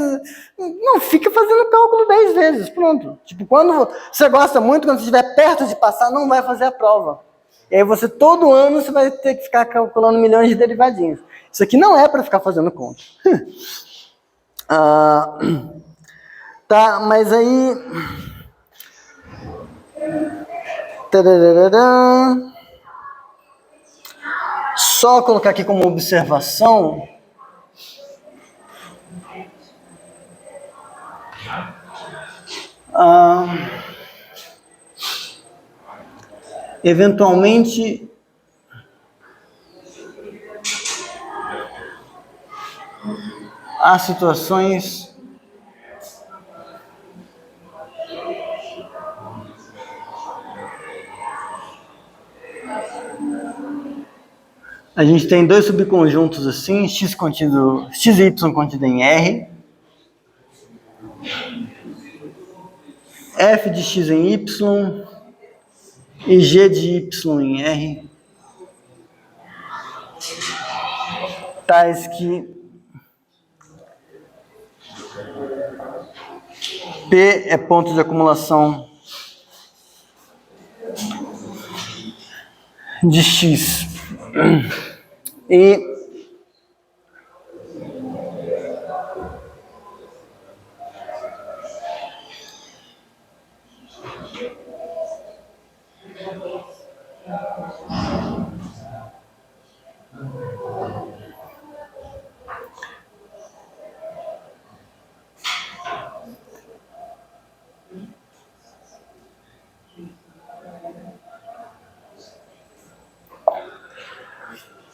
Speaker 1: não, fica fazendo cálculo 10 vezes, pronto. Tipo, quando você gosta muito, quando você estiver perto de passar, não vai fazer a prova. E aí você, todo ano, você vai ter que ficar calculando milhões de derivadinhos. Isso aqui não é para ficar fazendo conta. Tá, mas aí... só colocar aqui como observação. Eventualmente, há situações a gente tem dois subconjuntos assim, x e y contido em R, f de x em y e g de y em R, tais que P é ponto de acumulação de x e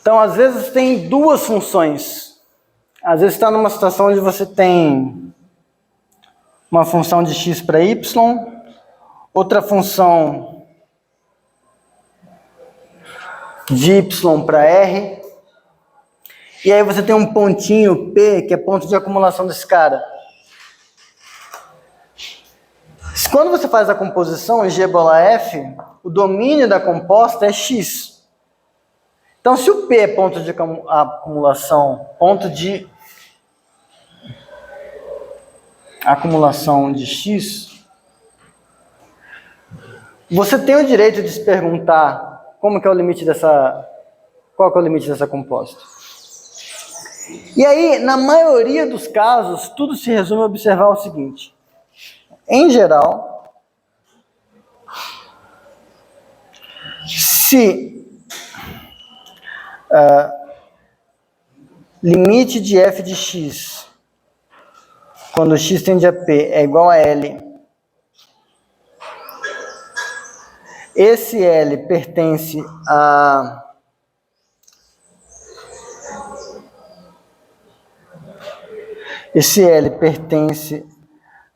Speaker 1: então, às vezes, tem duas funções. Às vezes está numa situação onde você tem uma função de x para y, outra função de y para r, e aí você tem um pontinho P, que é ponto de acumulação desse cara. Quando você faz a composição G bola F, o domínio da composta é x. Então, se o P é ponto de acumulação, de x, você tem o direito de se perguntar qual que é o limite dessa composta. E aí, na maioria dos casos, tudo se resume a observar o seguinte. Em geral, se limite de f de x, quando x tende a P, é igual a L, esse L pertence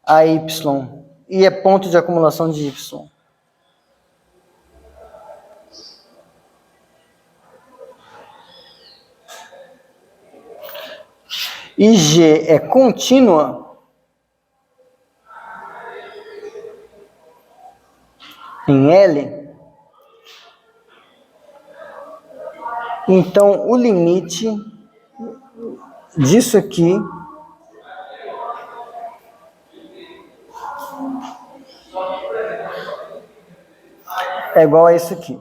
Speaker 1: a Y e é ponto de acumulação de Y. E G é contínua em L, então o limite disso aqui é igual a isso aqui.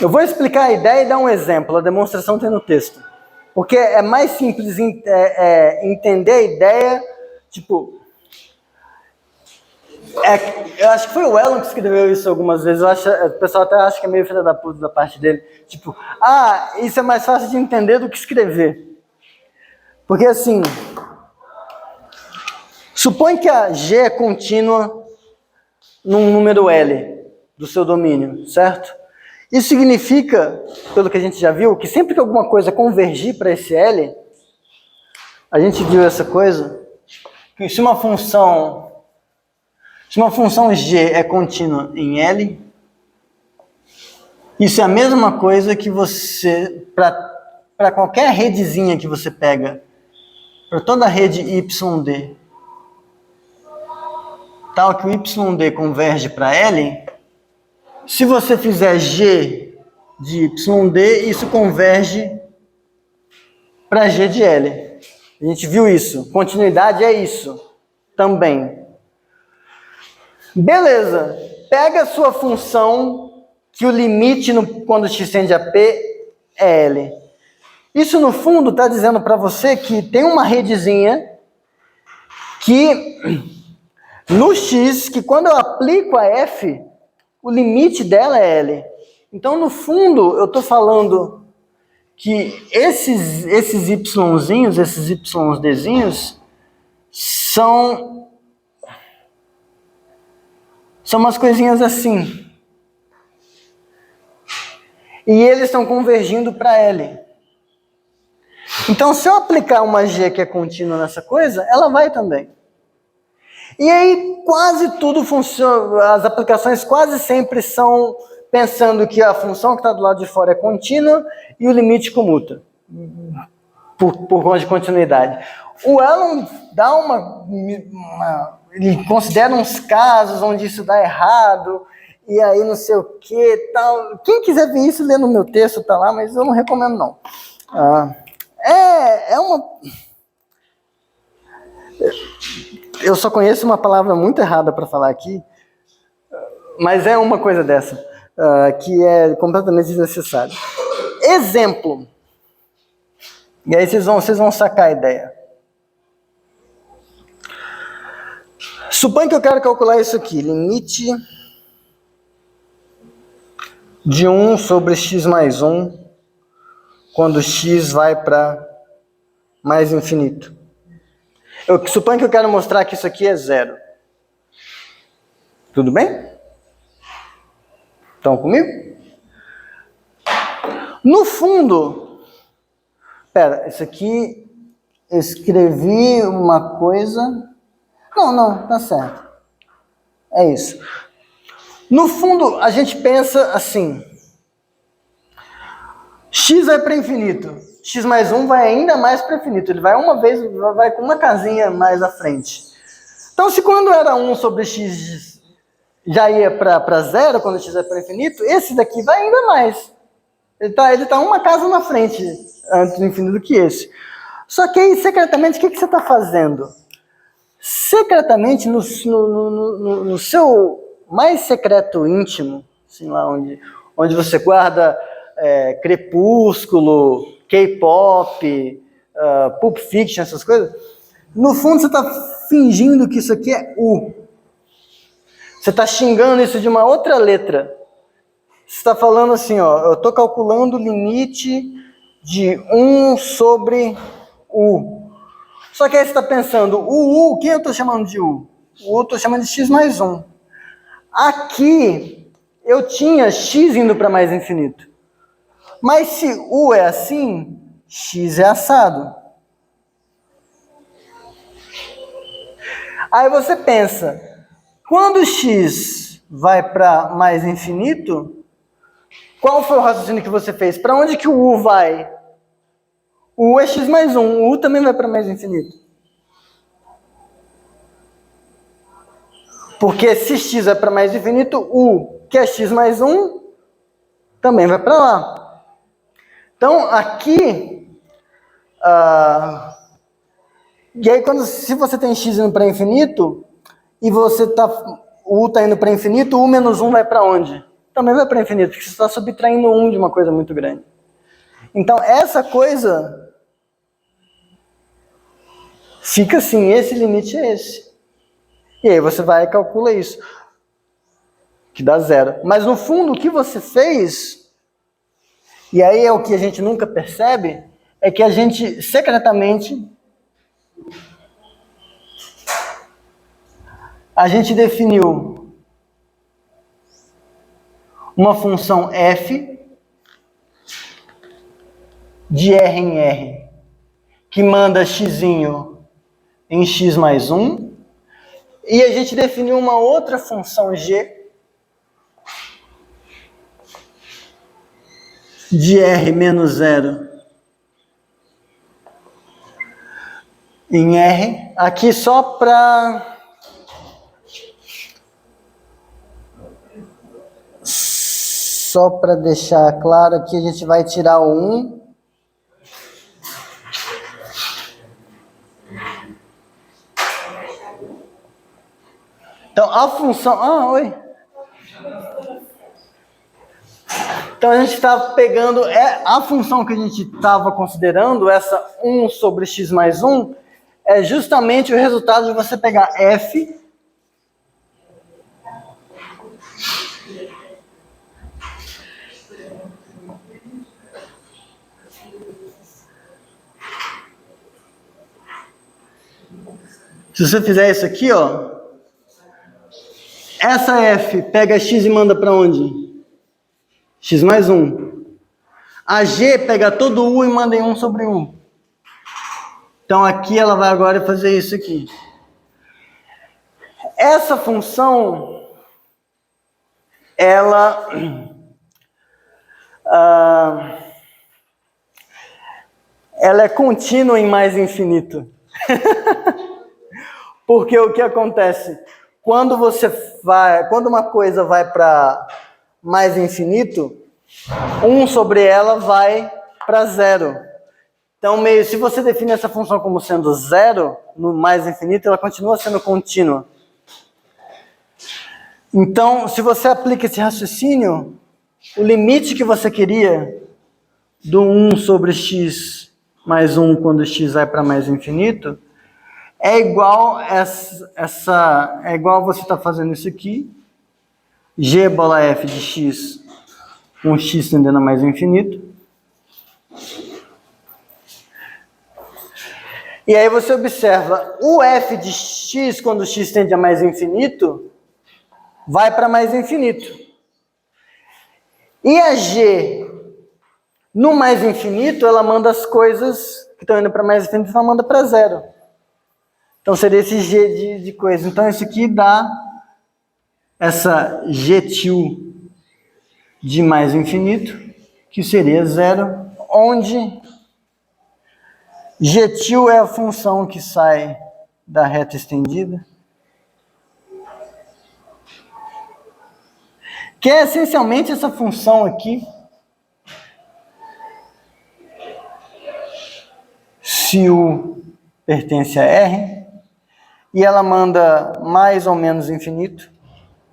Speaker 1: Eu vou explicar a ideia e dar um exemplo, a demonstração tem no texto. Porque é mais simples entender a ideia, tipo... eu acho que foi o Elon que escreveu isso algumas vezes, o pessoal até acha que é meio filha da puta da parte dele. Tipo, isso é mais fácil de entender do que escrever. Porque assim... Supõe que a G é contínua num número L do seu domínio, certo? Isso significa, pelo que a gente já viu, que sempre que alguma coisa convergir para esse L, a gente viu essa coisa, que se uma função G é contínua em L, isso é a mesma coisa que você, para qualquer redezinha que você pega, para toda a rede YD, tal que o YD converge para L, se você fizer G de YD, isso converge para G de L. A gente viu isso. Continuidade é isso também. Beleza. Pega a sua função que o limite quando x tende a P é L. Isso, no fundo, está dizendo para você que tem uma redezinha que, no x, que quando eu aplico a f, o limite dela é L. Então, no fundo, eu estou falando que esses Yzinhos, esses YDzinhos, são umas coisinhas assim. E eles estão convergindo para L. Então, se eu aplicar uma G que é contínua nessa coisa, ela vai também. E aí, quase tudo funciona, as aplicações quase sempre são pensando que a função que está do lado de fora é contínua e o limite comuta, por conta de continuidade. O Elon dá ele considera uns casos onde isso dá errado, e aí não sei o que, tal. Quem quiser ver isso, lê no meu texto, tá lá, mas eu não recomendo não. Eu só conheço uma palavra muito errada para falar aqui, mas é uma coisa dessa, que é completamente desnecessária. Exemplo. E aí vocês vão sacar a ideia. Suponha que eu quero calcular isso aqui, limite de 1 sobre x mais 1, quando x vai para mais infinito. Eu suponho que eu quero mostrar que isso aqui é zero. Tudo bem? Estão comigo? No fundo, isso aqui, eu escrevi uma coisa... Não, tá certo. É isso. No fundo, a gente pensa assim. X vai para infinito. X mais 1 vai ainda mais para infinito. Ele vai vai com uma casinha mais à frente. Então, se quando era 1 sobre x já ia para zero, quando x vai para infinito, esse daqui vai ainda mais. Ele tá uma casa na frente, antes do infinito, do que esse. Só que aí, secretamente, o que você está fazendo? Secretamente, no seu mais secreto íntimo, assim, lá onde você guarda Crepúsculo, K-pop, Pulp Fiction, essas coisas, no fundo você está fingindo que isso aqui é U. Você está xingando isso de uma outra letra. Você está falando assim, eu estou calculando o limite de 1 sobre U. Só que aí você está pensando, o U, quem eu estou chamando de U? O U eu estou chamando de x mais 1. Aqui, eu tinha x indo para mais infinito. Mas se U é assim, x é assado. Aí você pensa, quando x vai para mais infinito, qual foi o raciocínio que você fez? Para onde que o U vai? O U é x mais 1, o U também vai para mais infinito. Porque se x vai para mais infinito, U, que é x mais 1, também vai para lá. Então, aqui... e aí, se você tem x indo para infinito, e o U está indo para infinito, U menos 1 vai para onde? Também vai para infinito, porque você está subtraindo 1 de uma coisa muito grande. Então, essa coisa fica assim, esse limite é esse. E aí você vai e calcula isso, que dá zero. Mas no fundo, o que você fez, e aí é o que a gente nunca percebe, é que a gente secretamente, a gente definiu uma função f de R em R, que manda x em x mais 1, e a gente definiu uma outra função g de R menos 0 em R, aqui só para deixar claro que a gente vai tirar o 1. Então, a função... oi. Então, a gente está pegando a função que a gente estava considerando, essa 1 sobre x mais 1, é justamente o resultado de você pegar f Se você fizer isso aqui, ó, essa f pega x e manda para onde? X mais 1. A g pega todo u e manda em 1 sobre u. Então aqui ela vai agora fazer isso aqui. Essa função, ela é contínua em mais infinito. Porque o que acontece? Quando uma coisa vai para mais infinito, 1 sobre ela vai para 0. Então, se você define essa função como sendo 0, no mais infinito, ela continua sendo contínua. Então, se você aplica esse raciocínio, o limite que você queria do 1 sobre x mais 1 quando x vai para mais infinito, é igual é igual você está fazendo isso aqui, g bola f de x com x tendendo a mais infinito. E aí você observa, o f de x quando x tende a mais infinito, vai para mais infinito. E a g, no mais infinito, ela manda as coisas que estão indo para mais infinito, ela manda para 0. Então seria esse g de coisa. Então isso aqui dá essa g til de mais infinito, que seria 0, onde g til é a função que sai da reta estendida, que é essencialmente essa função aqui, se u pertence a R, e ela manda mais ou menos infinito,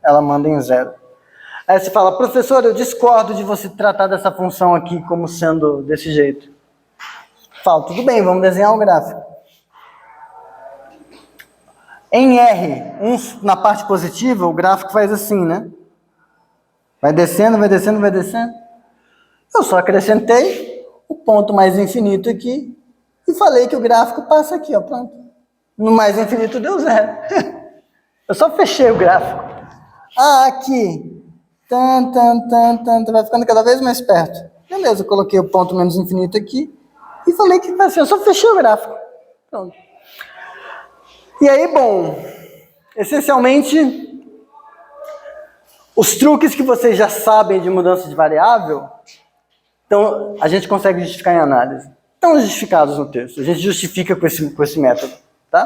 Speaker 1: ela manda em 0. Aí você fala, professor, eu discordo de você tratar dessa função aqui como sendo desse jeito. Falo, tudo bem, vamos desenhar um gráfico. Em R, na parte positiva, o gráfico faz assim, né? Vai descendo, vai descendo, vai descendo. Eu só acrescentei o ponto mais infinito aqui e falei que o gráfico passa aqui, ó, pronto. No mais infinito deu 0. Eu só fechei o gráfico. Aqui. Vai ficando cada vez mais perto. Beleza, eu coloquei o ponto menos infinito aqui e falei que vai ser. Eu só fechei o gráfico. Pronto. E aí, bom, essencialmente, os truques que vocês já sabem de mudança de variável, então a gente consegue justificar em análise. Estão justificados no texto. A gente justifica com esse método. Tá?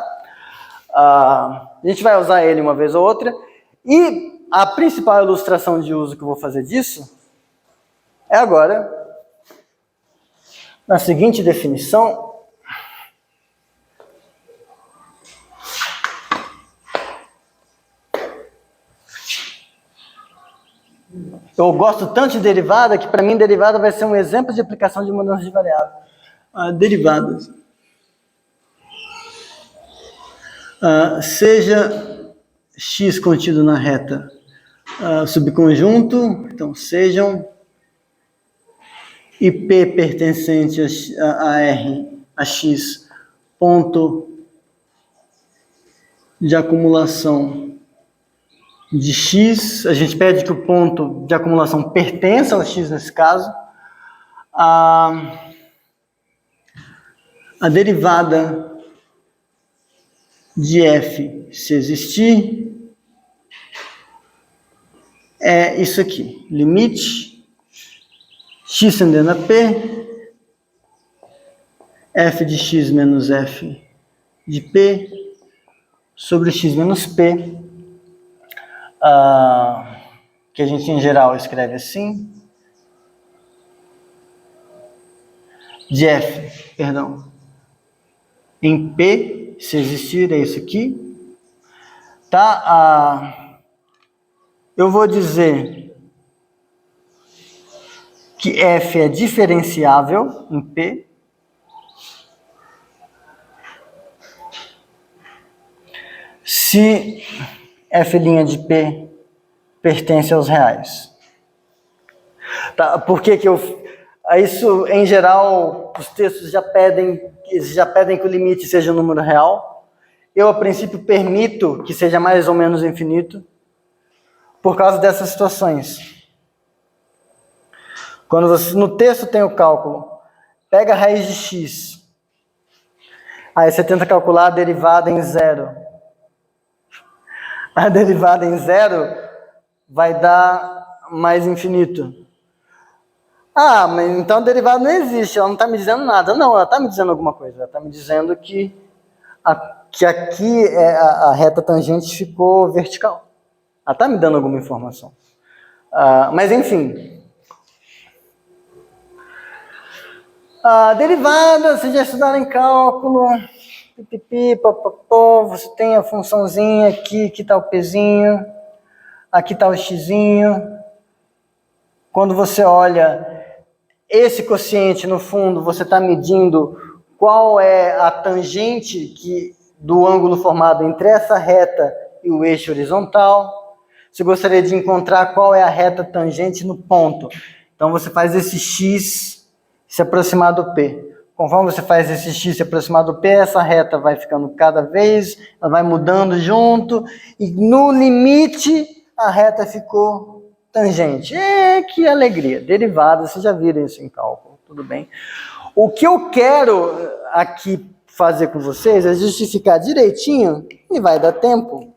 Speaker 1: A gente vai usar ele uma vez ou outra. E a principal ilustração de uso que eu vou fazer disso é agora, na seguinte definição. Eu gosto tanto de derivada que para mim derivada vai ser um exemplo de aplicação de mudança de variável. Derivadas. Seja x contido na reta subconjunto, então sejam e P pertencente a R, a x, ponto de acumulação de x, a gente pede que o ponto de acumulação pertença ao x nesse caso, a derivada de f, se existir, é isso aqui, limite x tendendo a p, f de x menos f de p sobre x menos p, que a gente em geral escreve assim, de f, perdão, em p, se existir, é isso aqui, tá? Eu vou dizer que f é diferenciável em p, se f' de p pertence aos reais. Tá? Por que isso, em geral, os textos já pedem que o limite seja um número real. eu, a princípio, permito que seja mais ou menos infinito por causa dessas situações. Quando você, no texto tem o cálculo, pega a raiz de x, aí você tenta calcular a derivada em zero. A derivada em zero vai dar mais infinito. Ah, mas então a derivada não existe, ela não está me dizendo nada. Não, ela está me dizendo alguma coisa. Ela está me dizendo que aqui a reta tangente ficou vertical. Ela está me dando alguma informação. Mas enfim. A derivada, vocês já estudaram em cálculo. Pipipi, papapó, você tem a funçãozinha aqui está o pzinho, aqui está o xzinho. Quando você olha esse quociente no fundo, você está medindo qual é a tangente do ângulo formado entre essa reta e o eixo horizontal. Você gostaria de encontrar qual é a reta tangente no ponto. Então você faz esse x se aproximar do P. Conforme você faz esse x se aproximar do P, essa reta vai ficando cada vez, ela vai mudando junto, e no limite a reta ficou tangente. Que alegria! Derivada, vocês já viram isso em cálculo, tudo bem? O que eu quero aqui fazer com vocês é justificar direitinho, e vai dar tempo,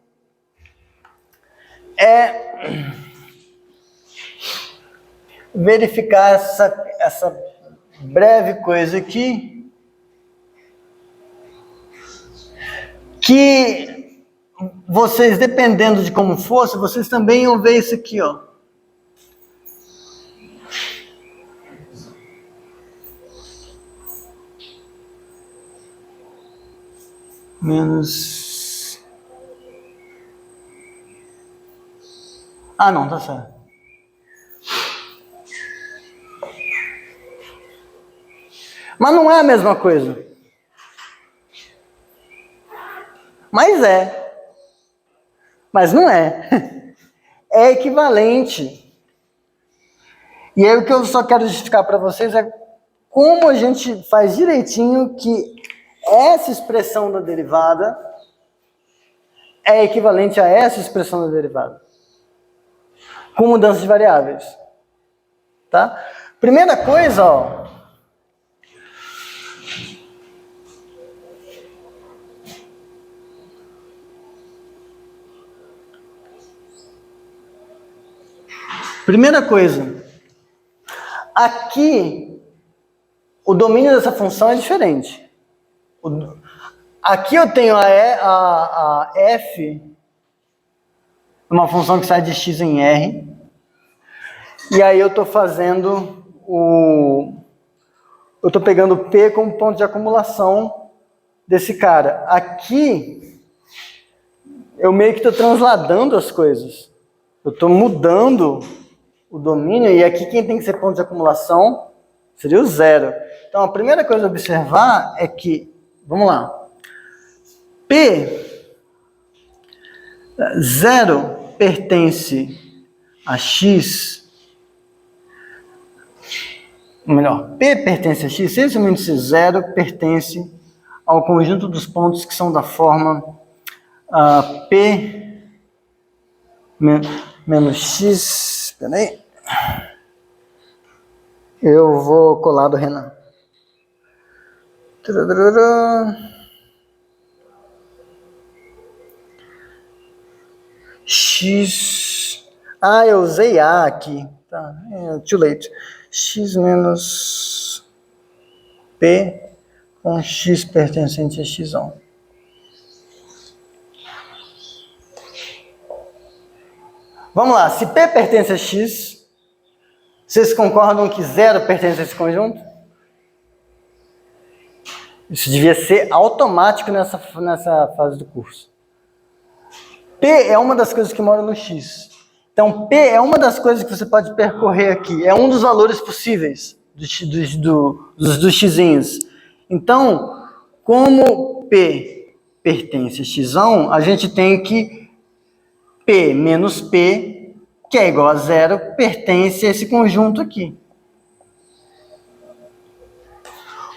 Speaker 1: verificar essa breve coisa aqui, que vocês, dependendo de como fosse, vocês também iam ver isso aqui, ó. Menos... Ah, não, tá certo. Mas não é a mesma coisa. Mas é. Mas não é. É equivalente. E aí o que eu só quero justificar para vocês é como a gente faz direitinho que essa expressão da derivada é equivalente a essa expressão da derivada. Com mudança de variáveis. Tá? Primeira coisa, ó. Primeira coisa, aqui o domínio dessa função é diferente. Aqui eu tenho a f, uma função que sai de x em r, e aí eu estou fazendo eu estou pegando P como ponto de acumulação desse cara. Aqui eu meio que estou transladando as coisas. Eu estou mudando o domínio, e aqui quem tem que ser ponto de acumulação seria o zero. Então a primeira coisa a observar é que, vamos lá, P 0 pertence a x, melhor, P pertence a x, se esse índice 0 pertence ao conjunto dos pontos que são da forma P menos x, espera aí. Eu vou colar do Renan. X. Eu usei A aqui. Tá, too late. X menos P com X pertencente a X1. Vamos lá, se P pertence a X, vocês concordam que 0 pertence a esse conjunto? Isso devia ser automático nessa fase do curso. P é uma das coisas que mora no X. Então, P é uma das coisas que você pode percorrer aqui. É um dos valores possíveis dos x'inhos. Então, como P pertence a X1, a gente tem que P menos P, que é igual a 0, pertence a esse conjunto aqui.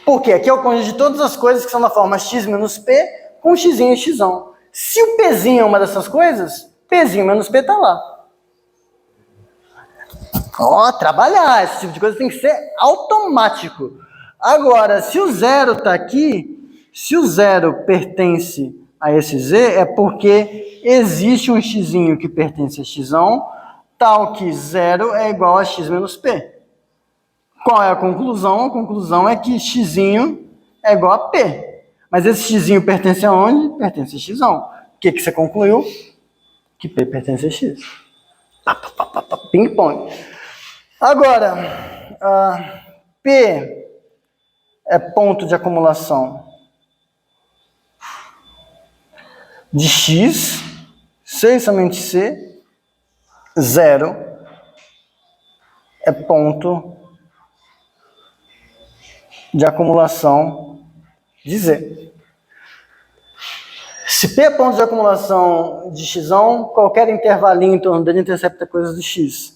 Speaker 1: Porque aqui é o conjunto de todas as coisas que são na forma x menos P com xzinho e xão. Se o pzinho é uma dessas coisas, pzinho menos p está lá. Ó, trabalhar, esse tipo de coisa tem que ser automático. Agora, se o zero está aqui, se o zero pertence a esse z, é porque existe um xzinho que pertence a xão, tal que zero é igual a x menos p. Qual é a conclusão? A conclusão é que xzinho é igual a p. Mas esse xzinho pertence a onde? Pertence a xão. O que você concluiu? Que p pertence a x. Ping-pong. Agora, P é ponto de acumulação de X, C e somente C, 0 é ponto de acumulação de Z. Se P é ponto de acumulação de X, qualquer intervalinho em torno dele intercepta coisas do X.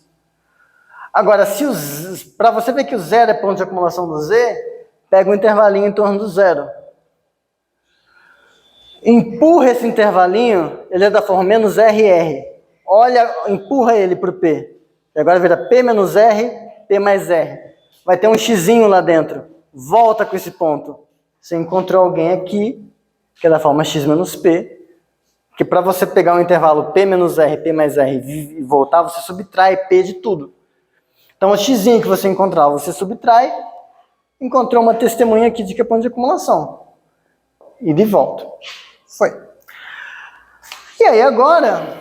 Speaker 1: Agora, para você ver que o zero é ponto de acumulação do Z, pega um intervalinho em torno do zero. Empurra esse intervalinho, ele é da forma menos RR. Olha, empurra ele para o P. E agora vira P menos R, P mais R. Vai ter um xzinho lá dentro. Volta com esse ponto. Você encontrou alguém aqui, que é da forma x menos P, que para você pegar um intervalo P menos R, P mais R e voltar, você subtrai P de tudo. Então, o xzinho que você encontrar, você subtrai, encontrou uma testemunha aqui de que é ponto de acumulação. E de volta. Foi. E aí, agora,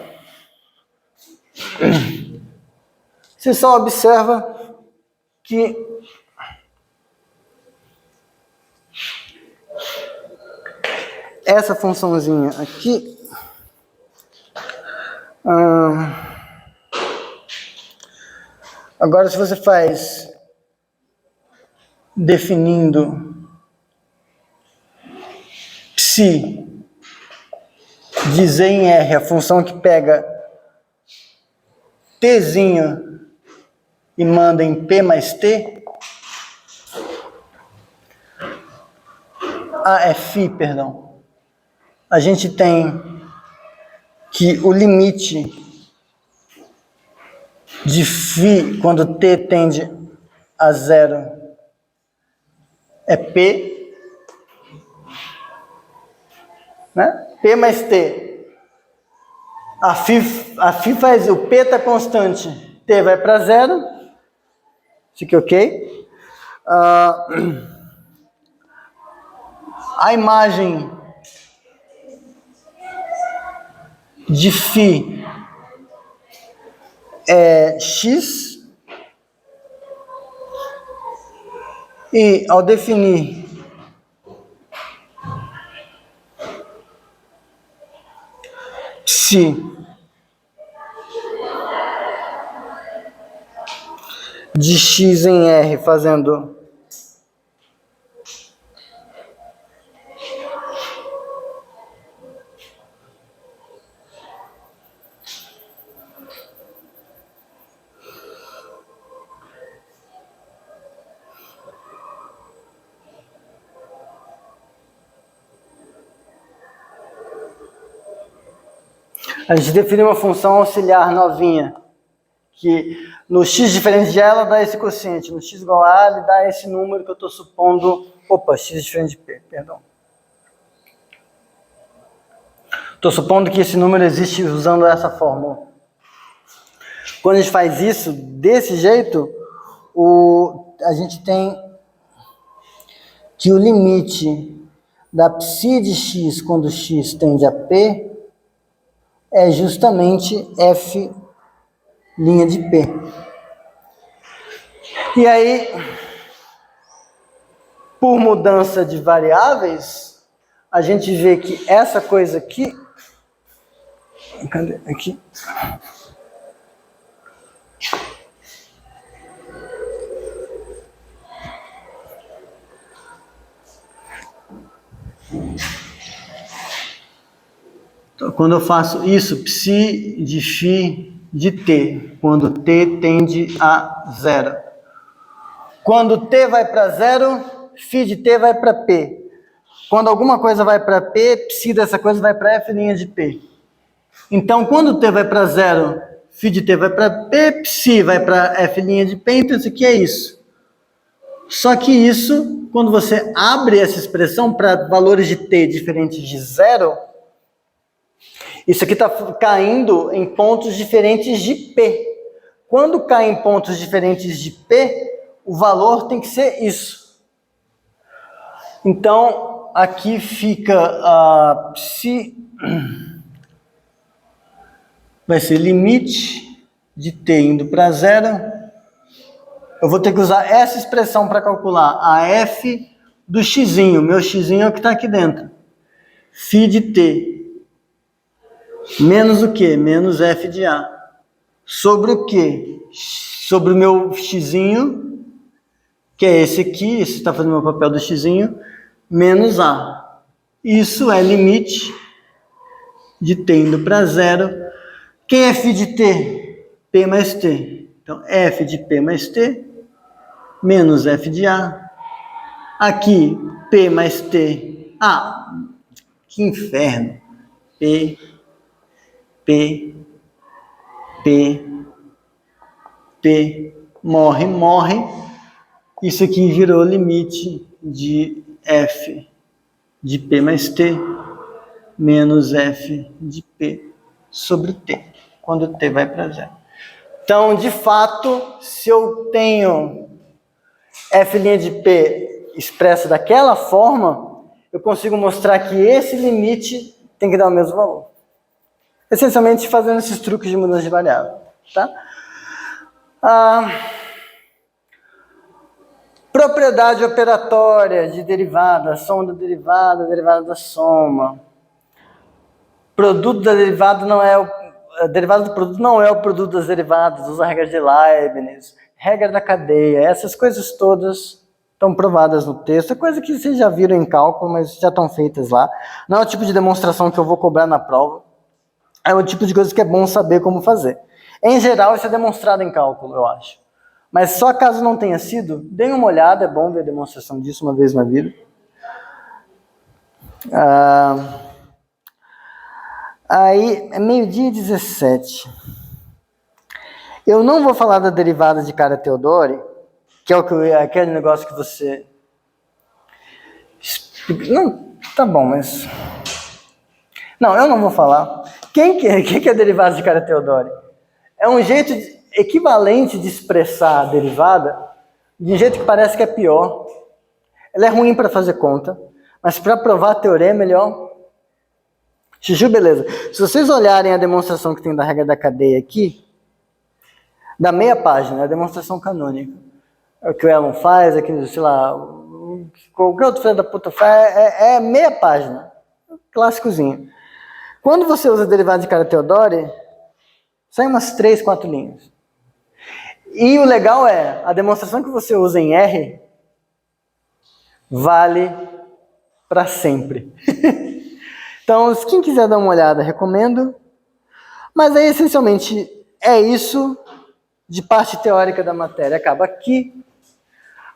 Speaker 1: você só observa que essa funçãozinha aqui agora, se você faz definindo psi de z em r, a função que pega tzinho e manda em p mais t, perdão, a gente tem que o limite de φ, quando t tende a zero, é p, né? P mais t. A φ faz, o p está constante, t vai para zero, fica ok. A imagem de φ é x, e ao definir psi de x em r, fazendo a gente define uma função auxiliar novinha, que no x diferente de ela dá esse quociente, no x igual a ele dá esse número que eu estou supondo, x diferente de p, perdão. Estou supondo que esse número existe usando essa fórmula. Quando a gente faz isso desse jeito, a gente tem que o limite da psi de x quando x tende a p é justamente f' de p. E aí, por mudança de variáveis, a gente vê que essa coisa aqui, cadê? Aqui. Então, quando eu faço isso, psi de φ de t, quando t tende a zero. Quando t vai para zero, φ de t vai para p. Quando alguma coisa vai para P, psi dessa coisa vai para F' de P. Então, quando T vai para 0, φ de T vai para P, psi vai para F' de P, então isso aqui é isso. Só que isso, quando você abre essa expressão para valores de T diferentes de 0, isso aqui está caindo em pontos diferentes de P. Quando cai em pontos diferentes de P, o valor tem que ser isso. Então, aqui fica a psi... Vai ser limite de T indo para 0. Eu vou ter que usar essa expressão para calcular a f do xzinho. Meu xzinho é o que está aqui dentro. Φ de T. Menos o quê? Menos f de A. Sobre o quê? Sobre o meu xzinho, que é esse aqui, esse está fazendo o meu papel do xzinho, menos A. Isso é limite de T indo para 0. Quem é φ de T? P mais T. Então, f de P mais T, menos f de A. Aqui, P mais T. Ah, que inferno. P, morre, morre. Isso aqui virou limite de f de P mais T, menos f de P sobre T, quando T vai para 0. Então, de fato, se eu tenho f' de P expressa daquela forma, eu consigo mostrar que esse limite tem que dar o mesmo valor. Essencialmente fazendo esses truques de mudança de variável. Tá? Propriedade operatória de derivada, soma da derivada, derivada da soma. Produto da derivada não é a derivada do produto não é o produto das derivadas, usa a regra de Leibniz, regra da cadeia, essas coisas todas estão provadas no texto, é coisa que vocês já viram em cálculo, mas já estão feitas lá. Não é o tipo de demonstração que eu vou cobrar na prova, é o tipo de coisa que é bom saber como fazer. Em geral, isso é demonstrado em cálculo, eu acho. Mas só caso não tenha sido, deem uma olhada, é bom ver a demonstração disso uma vez na vida. Aí, é 12:17. Eu não vou falar da derivada de Kara-Teodori, que é aquele negócio que você... Não, tá bom, mas... Não, eu não vou falar. Quem que é a derivada de Kara-Teodori? É um jeito equivalente de expressar a derivada de um jeito que parece que é pior. Ela é ruim para fazer conta, mas para provar teorema é melhor. Chuchu, beleza. Se vocês olharem a demonstração que tem da regra da cadeia aqui, da meia página, é a demonstração canônica. É o que o Elon faz, é que, sei lá, qualquer outro filho da puta faz, é meia página. Clássicozinho. Quando você usa a derivada de Kara-Teodori, sai umas 3, 4 linhas. E o legal é, a demonstração que você usa em R vale para sempre. Então, se quem quiser dar uma olhada, recomendo. Mas aí, essencialmente, é isso de parte teórica da matéria. Acaba aqui.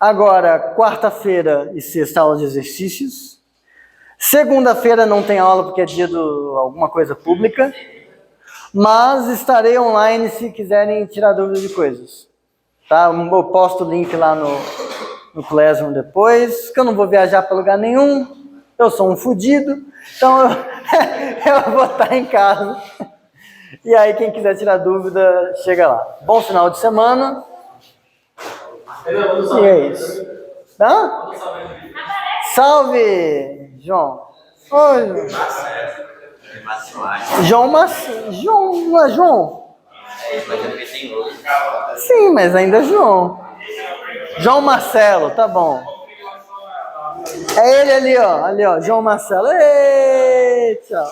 Speaker 1: Agora, quarta-feira e sexta, aula de exercícios. Segunda-feira não tem aula porque é dia de alguma coisa pública. Mas estarei online se quiserem tirar dúvidas de coisas. Tá? Eu posto o link lá no Classroom depois, que eu não vou viajar para lugar nenhum. Eu sou um fudido, então eu vou estar em casa. E aí, quem quiser tirar dúvida, chega lá. Bom final de semana. E é isso. Tá? Salve, João. Oi, João. João, não é João? Sim, mas ainda é João. João Marcelo, tá bom. É ele ali, ó. Ali, ó. João Marcelo. Ei, tchau.